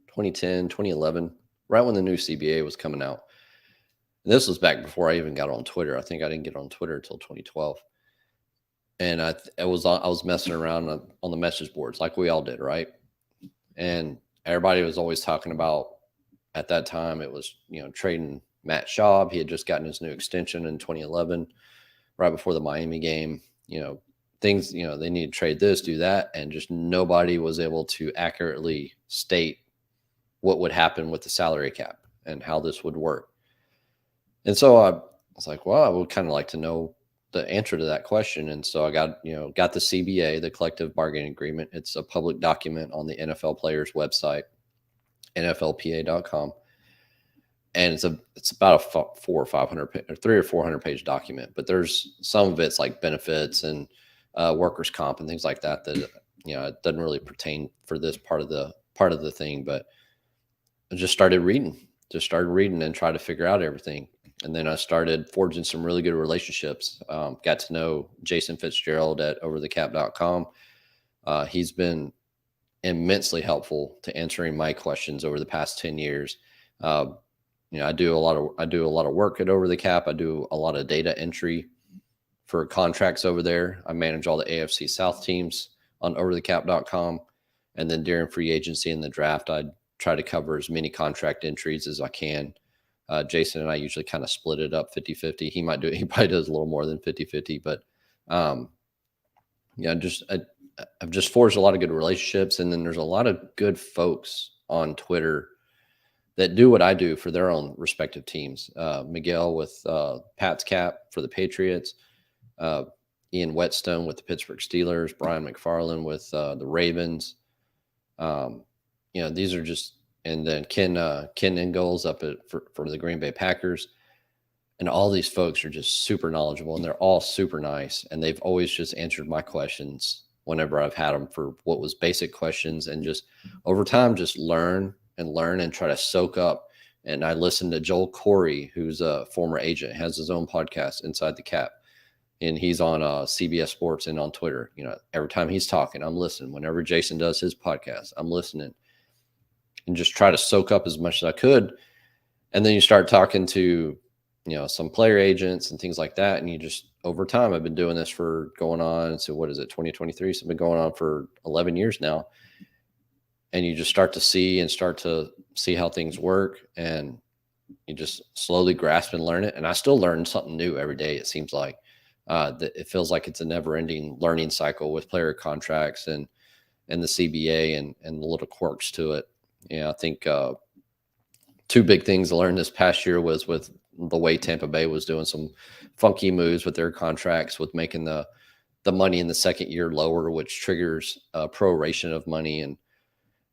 2010, 2011, right when the new CBA was coming out. And this was back before I even got on Twitter. I think I didn't get on Twitter until 2012. And I was messing around on the message boards like we all did, right? And everybody was always talking about, at that time, it was, trading Matt Schaub. He had just gotten his new extension in 2011, right before the Miami game. Things, they need to trade this, do that. And just nobody was able to accurately state what would happen with the salary cap and how this would work. And so I was like, well, I would kind of like to know the answer to that question. And so I got the CBA, the collective bargaining agreement. It's a public document on the NFL players website, NFLPA.com. And it's about a 300 or 400 page document, but there's some of it's like benefits and workers' comp and things like that it doesn't really pertain for this part of the thing. But I just started reading and tried to figure out everything. And then I started forging some really good relationships. Got to know Jason Fitzgerald at overthecap.com. He's been immensely helpful to answering my questions over the past 10 years. I do a lot of work at Over the Cap. I do a lot of data entry for contracts over there. I manage all the AFC South teams on overthecap.com. And then during free agency and the draft, I try to cover as many contract entries as I can. Jason and I usually kind of split it up 50-50. He probably does a little more than 50-50, but I've just forged a lot of good relationships. And then there's a lot of good folks on Twitter that do what I do for their own respective teams. Miguel with TexansCap for the Patriots, Ian Whetstone with the Pittsburgh Steelers, Brian McFarland with the Ravens. These are just, and then Ken Ingalls up for the Green Bay Packers. And all these folks are just super knowledgeable, and they're all super nice. And they've always just answered my questions whenever I've had them for what was basic questions, and just over time, just learn and try to soak up. And I listened to Joel Corey, who's a former agent, has his own podcast, Inside the Cap. And he's on CBS Sports and on Twitter. Every time he's talking, I'm listening. Whenever Jason does his podcast, I'm listening. And just try to soak up as much as I could. And then you start talking to, some player agents and things like that. And you just, over time, I've been doing this for going on. So what is it, 2023? So I've been going on for 11 years now. And you just start to see how things work. And you just slowly grasp and learn it. And I still learn something new every day. It seems like that it feels like it's a never ending learning cycle with player contracts and the CBA and the little quirks to it. I think two big things I learned this past year was with the way Tampa Bay was doing some funky moves with their contracts, with making the money in the second year lower, which triggers a proration of money. And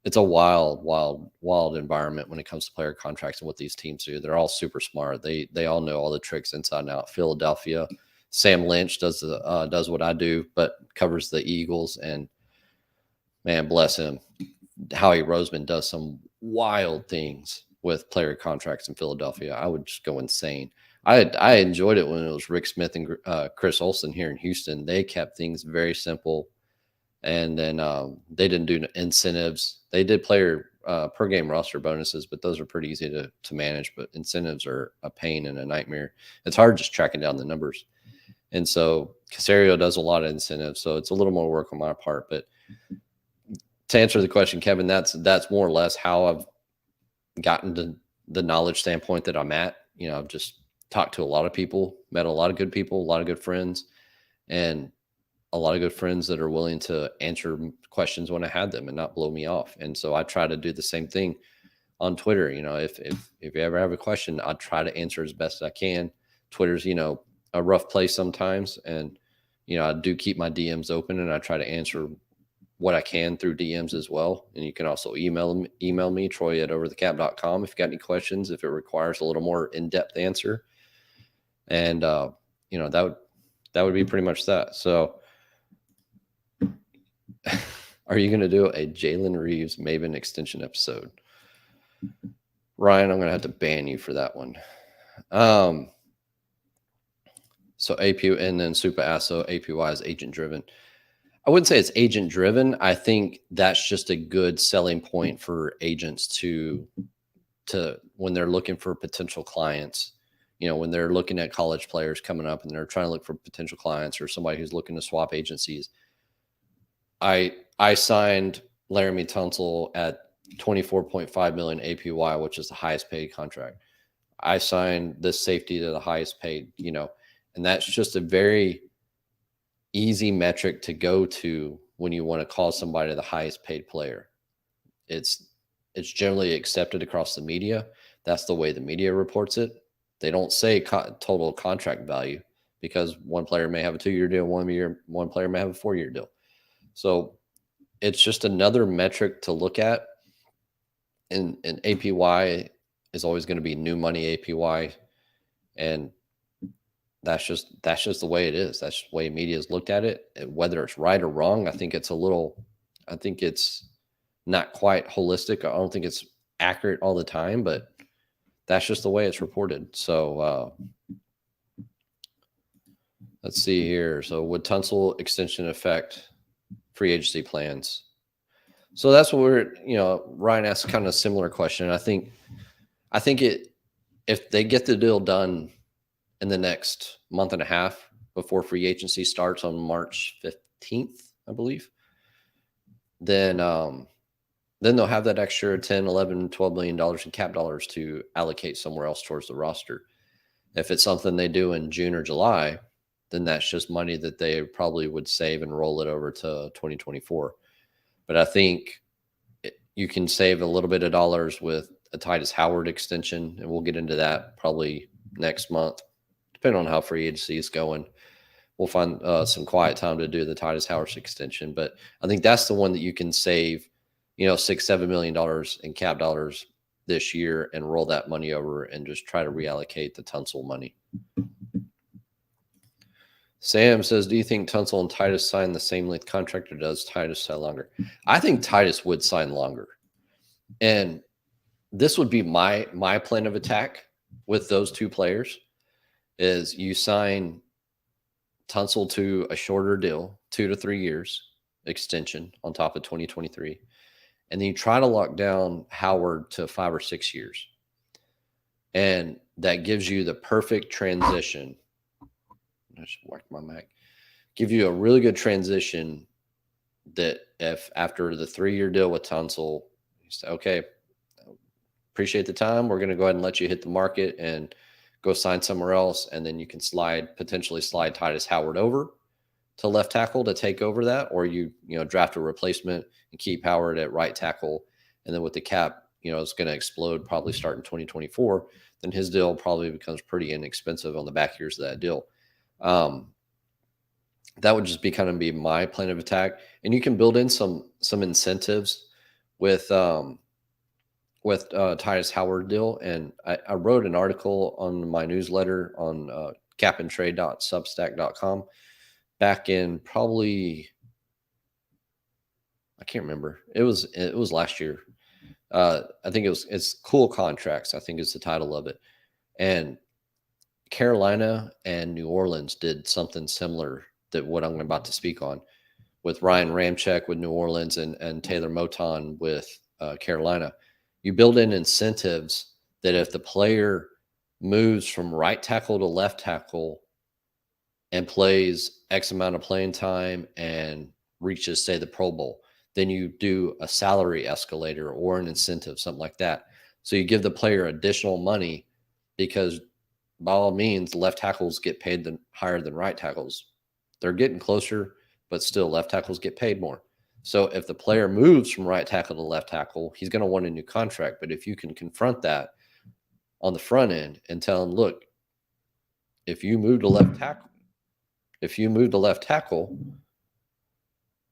it's a wild environment when it comes to player contracts and what these teams do. They're all super smart. They all know all the tricks inside and out. Philadelphia, Sam Lynch does what I do, but covers the Eagles. And man, bless him, Howie Roseman does some wild things with player contracts in Philadelphia. I would just go insane. I enjoyed it when it was Rick Smith and Chris Olsen here in Houston. They kept things very simple, and then they didn't do incentives. They did player per game roster bonuses, but those are pretty easy to manage. But incentives are a pain and a nightmare. It's hard just tracking down the numbers. And so Caserio does a lot of incentives, so it's a little more work on my part. But to answer the question, Kevin, that's more or less how I've gotten to the knowledge standpoint that I'm at. I've just talked to a lot of people, met a lot of good people, a lot of good friends, and a lot of good friends that are willing to answer questions when I had them and not blow me off. And so I try to do the same thing on Twitter. If you ever have a question, I try to answer as best as I can. Twitter's, a rough place sometimes. And, I do keep my DMs open and I try to answer what I can through DMs as well. And you can also email me, troy@overthecap.com, if you got any questions, if it requires a little more in-depth answer. And, that would be pretty much that. So are you going to do a Jalen Reeves Maven extension episode? Ryan, I'm going to have to ban you for that one. So APU, and then Super Asso, APY is agent driven. I wouldn't say it's agent driven. I think that's just a good selling point for agents to when they're looking for potential clients, when they're looking at college players coming up and they're trying to look for potential clients or somebody who's looking to swap agencies. I signed Laremy Tunsil at $24.5 million APY, which is the highest paid contract. I signed this safety to the highest paid, and that's just a very easy metric to go to when you want to call somebody the highest paid player. It's generally accepted across the media. That's the way the media reports it. They don't say total contract value because one player may have a 2-year deal, one player may have a 4-year deal. So it's just another metric to look at. And APY is always going to be new money APY. And that's just the way it is. That's the way media has looked at it. And whether it's right or wrong, I think it's not quite holistic. I don't think it's accurate all the time, but that's just the way it's reported. So let's see here. So would Tunsil extension affect free agency plans? So that's what Ryan asked kind of a similar question. I think if they get the deal done in the next month and a half before free agency starts on March 15th, I believe, then they'll have that extra 10, 11, $12 million in cap dollars to allocate somewhere else towards the roster. If it's something they do in June or July, then that's just money that they probably would save and roll it over to 2024. But I think you can save a little bit of dollars with a Titus Howard extension, and we'll get into that probably next month, depending on how free agency is going. We'll find some quiet time to do the Titus Howard extension. But I think that's the one that you can save, $6-7 million in cap dollars this year and roll that money over and just try to reallocate the Tunsil money. Sam says, do you think Tunsil and Titus sign the same length contract, or does Titus sign longer? I think Titus would sign longer. And this would be my plan of attack with those two players is you sign Tunsil to a shorter deal, 2 to 3 years extension on top of 2023. And then you try to lock down Howard to 5 or 6 years. And that gives you the perfect transition. I just whacked my Mac. Give you a really good transition that if after the 3-year deal with Tunsil, you say, okay, appreciate the time. We're going to go ahead and let you hit the market and go sign somewhere else. And then you can potentially slide Titus Howard over to left tackle to take over that, or you draft a replacement and keep Howard at right tackle. And then with the cap, it's going to explode probably starting 2024. Then his deal probably becomes pretty inexpensive on the back years of that deal. That would just be my plan of attack. And you can build in some incentives with Titus Howard deal. And I wrote an article on my newsletter on capandtrade.substack.com back in probably, I can't remember. It was last year. I think it's Cool Contracts, I think is the title of it. And Carolina and New Orleans did something similar that what I'm about to speak on with Ryan Ramczyk with New Orleans and Taylor Moton with Carolina. You build in incentives that if the player moves from right tackle to left tackle and plays X amount of playing time and reaches, say, the Pro Bowl, then you do a salary escalator or an incentive, something like that. So you give the player additional money because by all means, left tackles get paid higher than right tackles. They're getting closer, but still left tackles get paid more. So if the player moves from right tackle to left tackle, he's going to want a new contract. But if you can confront that on the front end and tell him, look, if you move to left tackle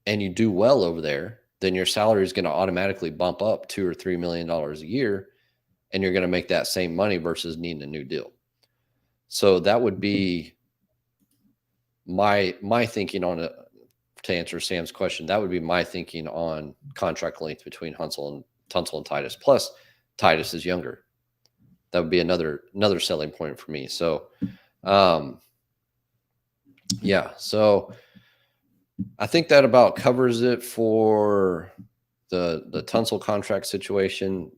and you do well over there, then your salary is going to automatically bump up $2 or $3 million a year, and you're going to make that same money versus needing a new deal. So that would be my thinking on it. To answer Sam's question, that would be my thinking on contract length between Tunsil and Titus. Plus, Titus is younger. That would be another selling point for me. So, yeah. So I think that about covers it for the Tunsil contract situation.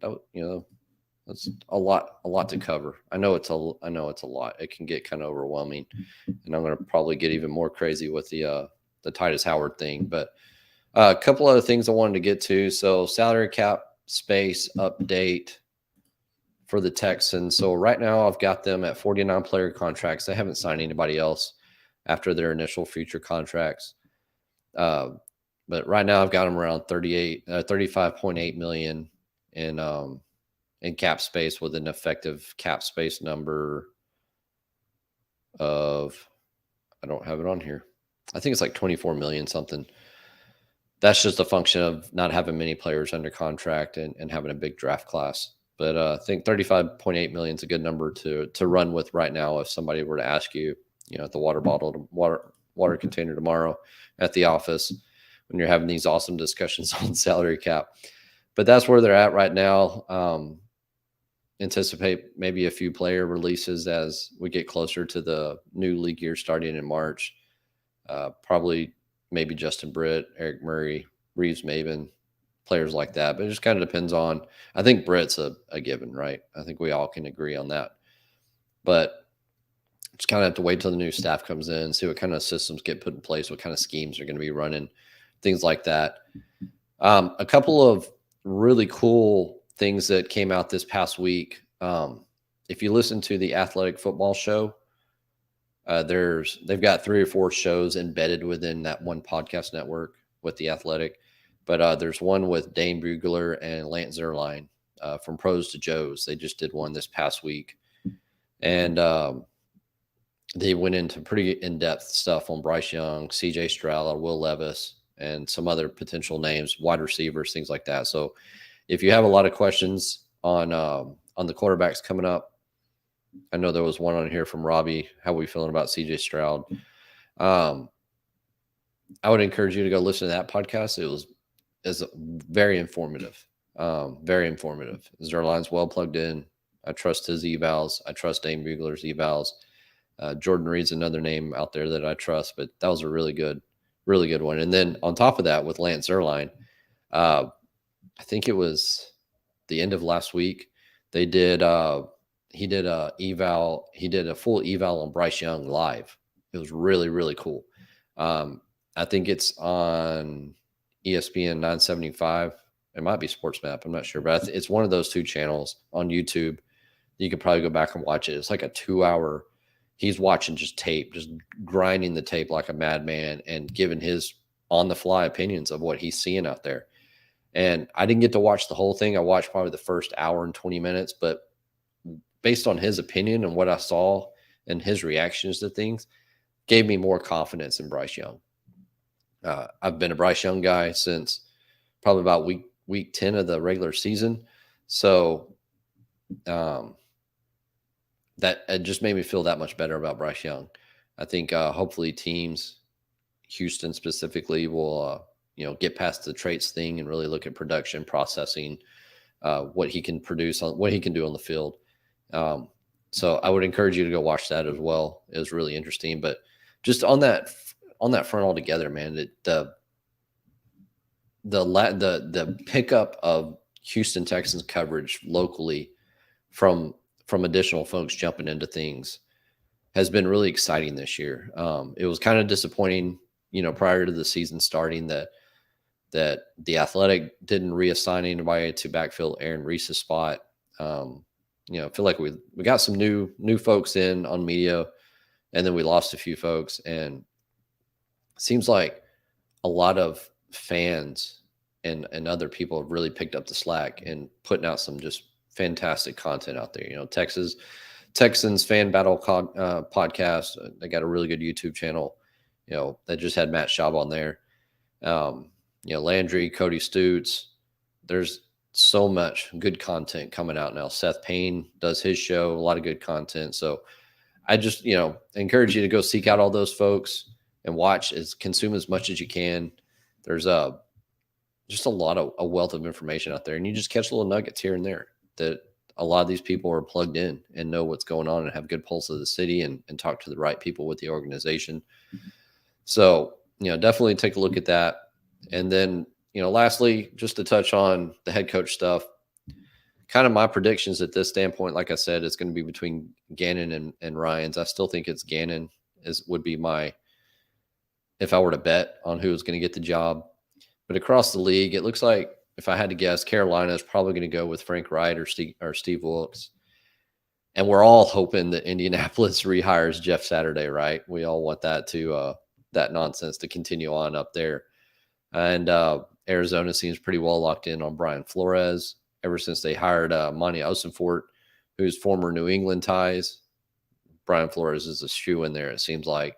That's a lot to cover. I know it's a lot. It can get kind of overwhelming, and I'm going to probably get even more crazy with the Titus Howard thing. But a couple other things I wanted to get to. So salary cap space update for the Texans. So right now I've got them at 49 player contracts. They haven't signed anybody else after their initial future contracts. But right now I've got them around 35.8 million in cap space, with an effective cap space number of, I don't have it on here, I think it's like 24 million something. That's just a function of not having many players under contract and having a big draft class. But I think 35.8 million is a good number to run with right now. If somebody were to ask you, at the water container tomorrow at the office, when you're having these awesome discussions on salary cap. But that's where they're at right now. Anticipate maybe a few player releases as we get closer to the new league year starting in March. Probably maybe Justin Britt, Eric Murray, Reeves Maven, players like that. But it just kind of depends on, I think Britt's a given, right? I think we all can agree on that. But just kind of have to wait till the new staff comes in, see what kind of systems get put in place, what kind of schemes are going to be running, things like that. A couple of really cool things that came out this past week. If you listen to the Athletic Football Show, they've got 3 or 4 shows embedded within that one podcast network with the Athletic. But there's one with Dane Bugler and Lance Zierlein from Pros to Joes. They just did one this past week. And they went into pretty in-depth stuff on Bryce Young, CJ Stroud, Will Levis, and some other potential names, wide receivers, things like that. So if you have a lot of questions on the quarterbacks coming up, I know there was one on here from Robbie. How are we feeling about CJ Stroud? I would encourage you to go listen to that podcast. It's very informative. Very informative. Zerline's well plugged in. I trust his evals. I trust Dane Bugler's evals. Jordan Reed's another name out there that I trust, but that was a really good one. And then on top of that, with Lance Zierlein, I think it was the end of last week, they did he did a full eval on Bryce Young live. It was really, really cool. I think it's on ESPN 975. It might be SportsMap. I'm not sure, but it's one of those 2 channels on YouTube. You could probably go back and watch it. It's like a 2-hour. He's watching just tape, just grinding the tape like a madman and giving his on-the-fly opinions of what he's seeing out there. And I didn't get to watch the whole thing. I watched probably the first hour and 20 minutes, but based on his opinion and what I saw and his reactions to things, gave me more confidence in Bryce Young. I've been a Bryce Young guy since probably about week 10 of the regular season. So that it just made me feel that much better about Bryce Young. I think hopefully teams, Houston specifically, will get past the traits thing and really look at production, processing, what he can produce, what he can do on the field. So I would encourage you to go watch that as well. It was really interesting. But just on that front altogether, man, the pickup of Houston Texans coverage locally from additional folks jumping into things has been really exciting this year. It was kind of disappointing, prior to the season starting that the Athletic didn't reassign anybody to backfill Aaron Reese's spot. I feel like we got some new folks in on media, and then we lost a few folks, and it seems like a lot of fans and other people have really picked up the slack and putting out some just fantastic content out there. Texans fan battle podcast. They got a really good YouTube channel. That just had Matt Schaub on there. Landry, Cody Stutes. There's so much good content coming out now. Seth Payne does his show, a lot of good content. So I just, encourage you to go seek out all those folks and consume as much as you can. There's just a wealth of information out there, and you just catch little nuggets here and there that a lot of these people are plugged in and know what's going on and have good pulse of the city and talk to the right people with the organization. So, definitely take a look at that. And then, lastly, just to touch on the head coach stuff, kind of my predictions at this standpoint, like I said, it's going to be between Gannon and Ryans. I still think it's Gannon would be if I were to bet on who was going to get the job. But across the league, it looks like, if I had to guess, Carolina is probably going to go with Frank Wright or Steve Wilkes. And we're all hoping that Indianapolis rehires Jeff Saturday, right? We all want that that nonsense to continue on up there. And Arizona seems pretty well locked in on Brian Flores ever since they hired Monty Osenfort, who's former New England ties. Brian Flores is a shoe in there, it seems like.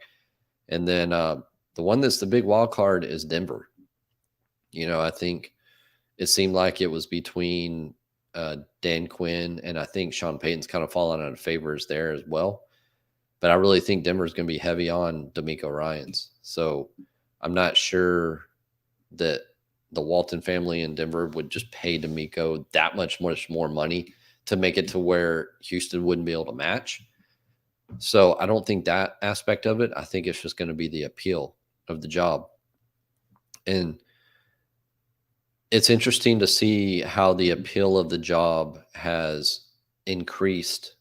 And then the one that's the big wild card is Denver. I think it seemed like it was between Dan Quinn, and I think Sean Payton's kind of fallen out of favors there as well. But I really think Denver's going to be heavy on D'Amico Ryans. So I'm not sure that the Walton family in Denver would just pay D'Amico that much more money to make it to where Houston wouldn't be able to match. So I don't think that aspect of it. I think it's just going to be the appeal of the job. And it's interesting to see how the appeal of the job has increased,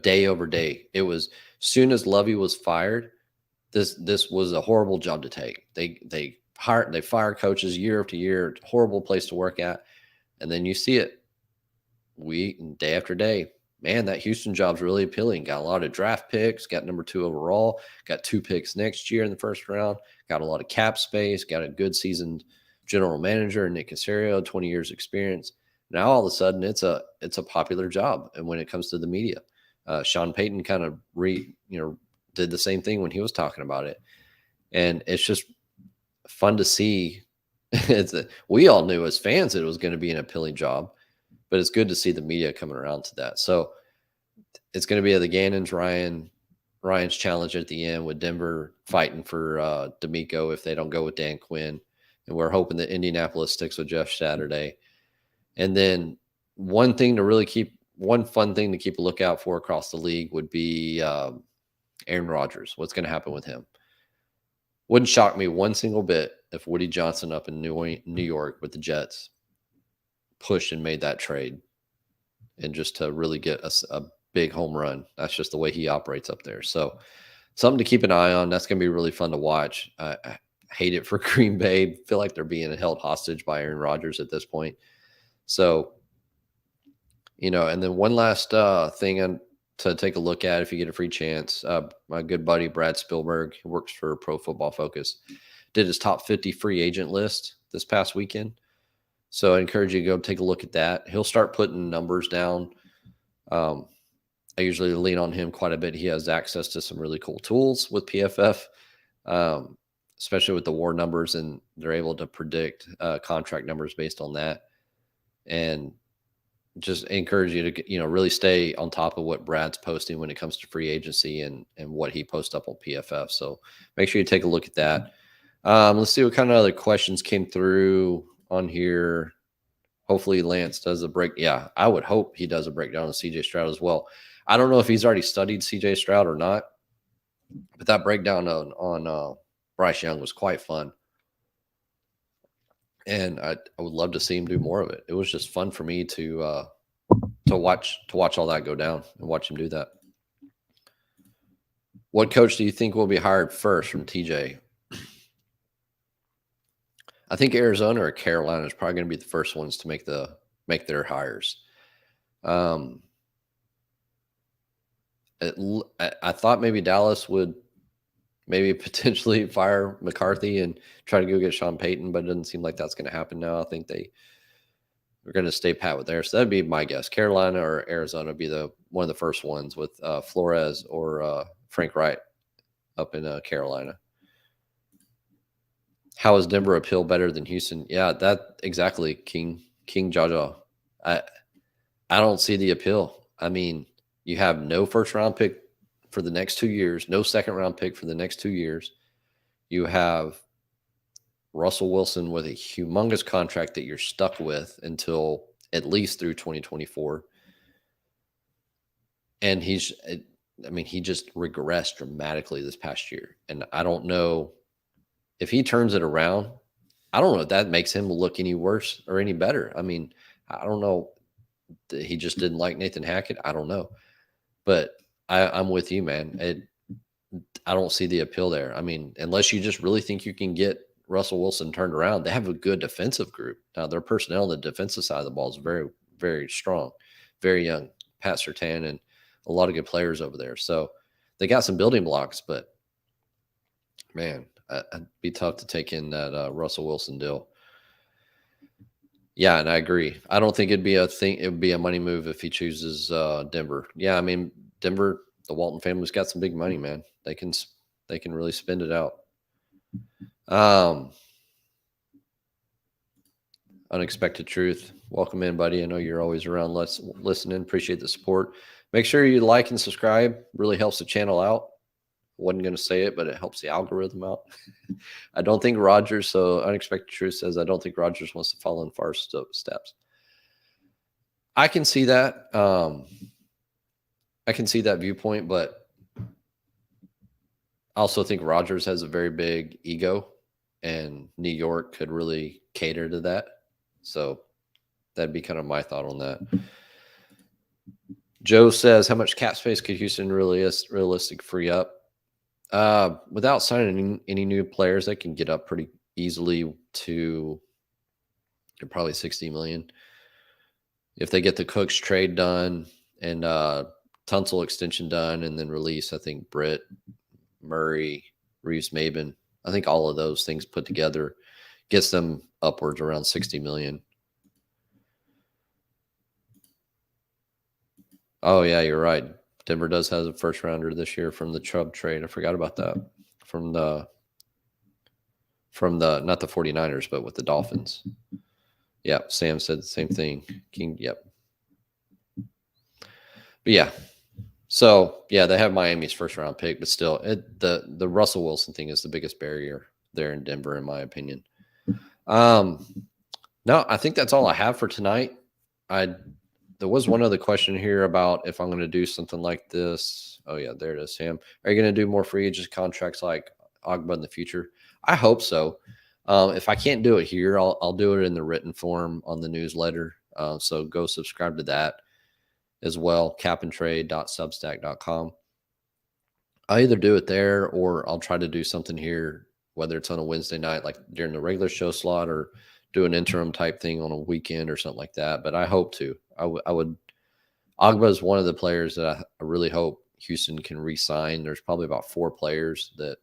day over day. It was soon as Lovey was fired, this was a horrible job to take. They fire coaches year after year, horrible place to work at. And then you see it day after day. Man, that Houston job's really appealing. Got a lot of draft picks, got number 2 overall, got 2 picks next year in the first round, got a lot of cap space, got a good seasoned general manager, Nick Caserio, 20 years experience. Now all of a sudden it's a popular job. And when it comes to the media, Sean Payton kind of did the same thing when he was talking about it. And it's just fun to see. We all knew as fans that it was going to be an appealing job, but it's good to see the media coming around to that. So it's going to be the Gannon's Ryan's challenge at the end, with Denver fighting for D'Amico if they don't go with Dan Quinn. And we're hoping that Indianapolis sticks with Jeff Saturday. And then one fun thing to keep a lookout for across the league would be Aaron Rodgers. What's going to happen with him? Wouldn't shock me one single bit if Woody Johnson up in New York with the Jets pushed and made that trade, and just to really get a big home run. That's just the way he operates up there. So something to keep an eye on. That's going to be really fun to watch. I hate it for Green Bay. Feel like they're being held hostage by Aaron Rodgers at this point. So, and then one last thing to take a look at if you get a free chance. My good buddy Brad Spielberg, who works for Pro Football Focus, did his top 50 free agent list this past weekend. So I encourage you to go take a look at that. He'll start putting numbers down. I usually lean on him quite a bit. He has access to some really cool tools with PFF, especially with the WAR numbers, and they're able to predict contract numbers based on that. And just encourage you to, really stay on top of what Brad's posting when it comes to free agency and what he posts up on PFF. So make sure you take a look at that. Let's see what kind of other questions came through on here. Hopefully Lance does a break. Yeah, I would hope he does a breakdown of CJ Stroud as well. I don't know if he's already studied CJ Stroud or not, but that breakdown on Bryce Young was quite fun. And I would love to see him do more of it. It was just fun for me to watch all that go down and watch him do that. What coach do you think will be hired first from TJ? I think Arizona or Carolina is probably going to be the first ones to make their hires. I thought maybe Dallas would maybe potentially fire McCarthy and try to go get Sean Payton, but it doesn't seem like that's going to happen now. I think we're going to stay pat with there. So that'd be my guess. Carolina or Arizona would be one of the first ones with Flores or Frank Wright up in Carolina. How is Denver appeal better than Houston? Yeah, that exactly. King Jaja. I don't see the appeal. I mean, you have no first round pick for the next 2 years, no second round pick for the next 2 years. You have Russell Wilson with a humongous contract that you're stuck with until at least through 2024. And he just regressed dramatically this past year. And I don't know if he turns it around. I don't know if that makes him look any worse or any better. I mean, I don't know. He just didn't like Nathan Hackett. I don't know. But I'm with you, man. I don't see the appeal there. I mean, unless you just really think you can get Russell Wilson turned around, they have a good defensive group. Now, their personnel on the defensive side of the ball is very, very strong, very young. Pat Surtain and a lot of good players over there. So they got some building blocks, but man, it'd be tough to take in that Russell Wilson deal. Yeah, and I agree. I don't think it'd be a thing. It would be a money move if he chooses Denver. Yeah, I mean, Denver, the Walton family's got some big money, man. They can really spend it out. Unexpected Truth. Welcome in, buddy. I know you're always around listening. Appreciate the support. Make sure you like and subscribe. Really helps the channel out. Wasn't going to say it, but it helps the algorithm out. I don't think Rodgers, so Unexpected Truth says, I don't think Rodgers wants to follow in Favre's steps. I can see that. I can see that viewpoint, but I also think Rodgers has a very big ego, and New York could really cater to that. So that'd be kind of my thought on that. Joe says, how much cap space could Houston realistic free up? Without signing any new players, they can get up pretty easily to probably 60 million. If they get the Cooks trade done and Tunsil extension done and then release, I think Britt, Murray, Reeves-Maybin, I think all of those things put together gets them upwards around 60 million. Oh, yeah, you're right. Denver does have a first rounder this year from the Chubb trade. I forgot about that. From the not the 49ers, but with the Dolphins. Yeah, Sam said the same thing. King, yep. But yeah. So yeah, they have Miami's first round pick, but still the Russell Wilson thing is the biggest barrier there in Denver, in my opinion. No, I think that's all I have for tonight. There was one other question here about if I'm going to do something like this. Oh, yeah, there it is, Sam. Are you going to do more free agent contracts like Ogba in the future? I hope so. If I can't do it here, I'll do it in the written form on the newsletter. So go subscribe to that as well, capandtrade.substack.com. I'll either do it there or I'll try to do something here, whether it's on a Wednesday night, like during the regular show slot, or do an interim type thing on a weekend or something like that. But I hope to. I would. Ogba is one of the players that I really hope Houston can re-sign. There's probably about 4 players that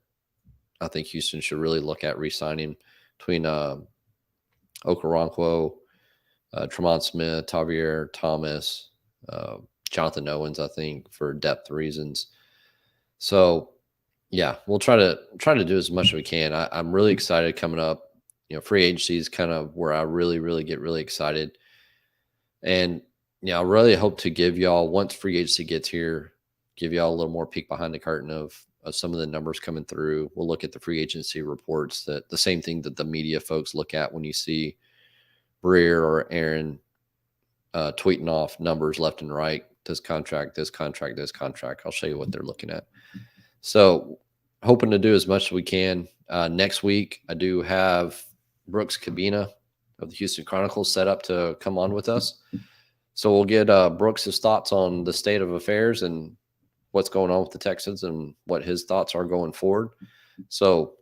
I think Houston should really look at re-signing between Okoronkwo, Tremont Smith, Tavier Thomas, Jonathan Owens, I think, for depth reasons. So, yeah, we'll try to do as much as we can. I'm really excited coming up. You know, free agency is kind of where I really, really get really excited. And, I really hope to give y'all, once free agency gets here, give y'all a little more peek behind the curtain of some of the numbers coming through. We'll look at the free agency reports, that the same thing that the media folks look at when you see Breer or Aaron tweeting off numbers left and right. This contract, this contract, this contract. I'll show you what they're looking at. So hoping to do as much as we can. Next week, I do have Brooks Cabina of the Houston Chronicles set up to come on with us. So we'll get Brooks' thoughts on the state of affairs and what's going on with the Texans and what his thoughts are going forward. So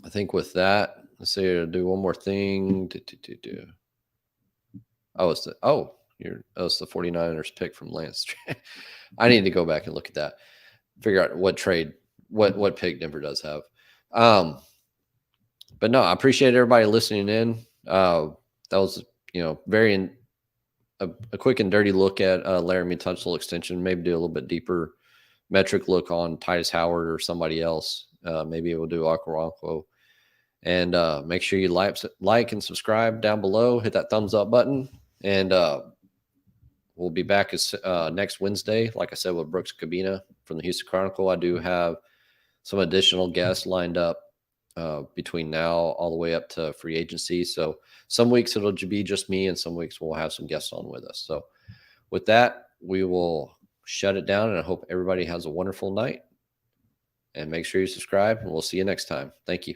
I think with that, let's see, I'll do one more thing. It's the 49ers pick from Lance. I need to go back and look at that. Figure out what trade what pick Denver does have. But no, I appreciate everybody listening in. That was, very a quick and dirty look at Laremy Tunsil extension. Maybe do a little bit deeper metric look on Titus Howard or somebody else. Maybe we'll do Okoronkwo. And make sure you like and subscribe down below. Hit that thumbs up button. And we'll be back next Wednesday, like I said, with Brooks Cabina from the Houston Chronicle. I do have some additional guests lined up between now all the way up to free agency. So some weeks it'll be just me, and some weeks we'll have some guests on with us. So with that, we will shut it down, and I hope everybody has a wonderful night. And make sure you subscribe, and we'll see you next time. Thank you.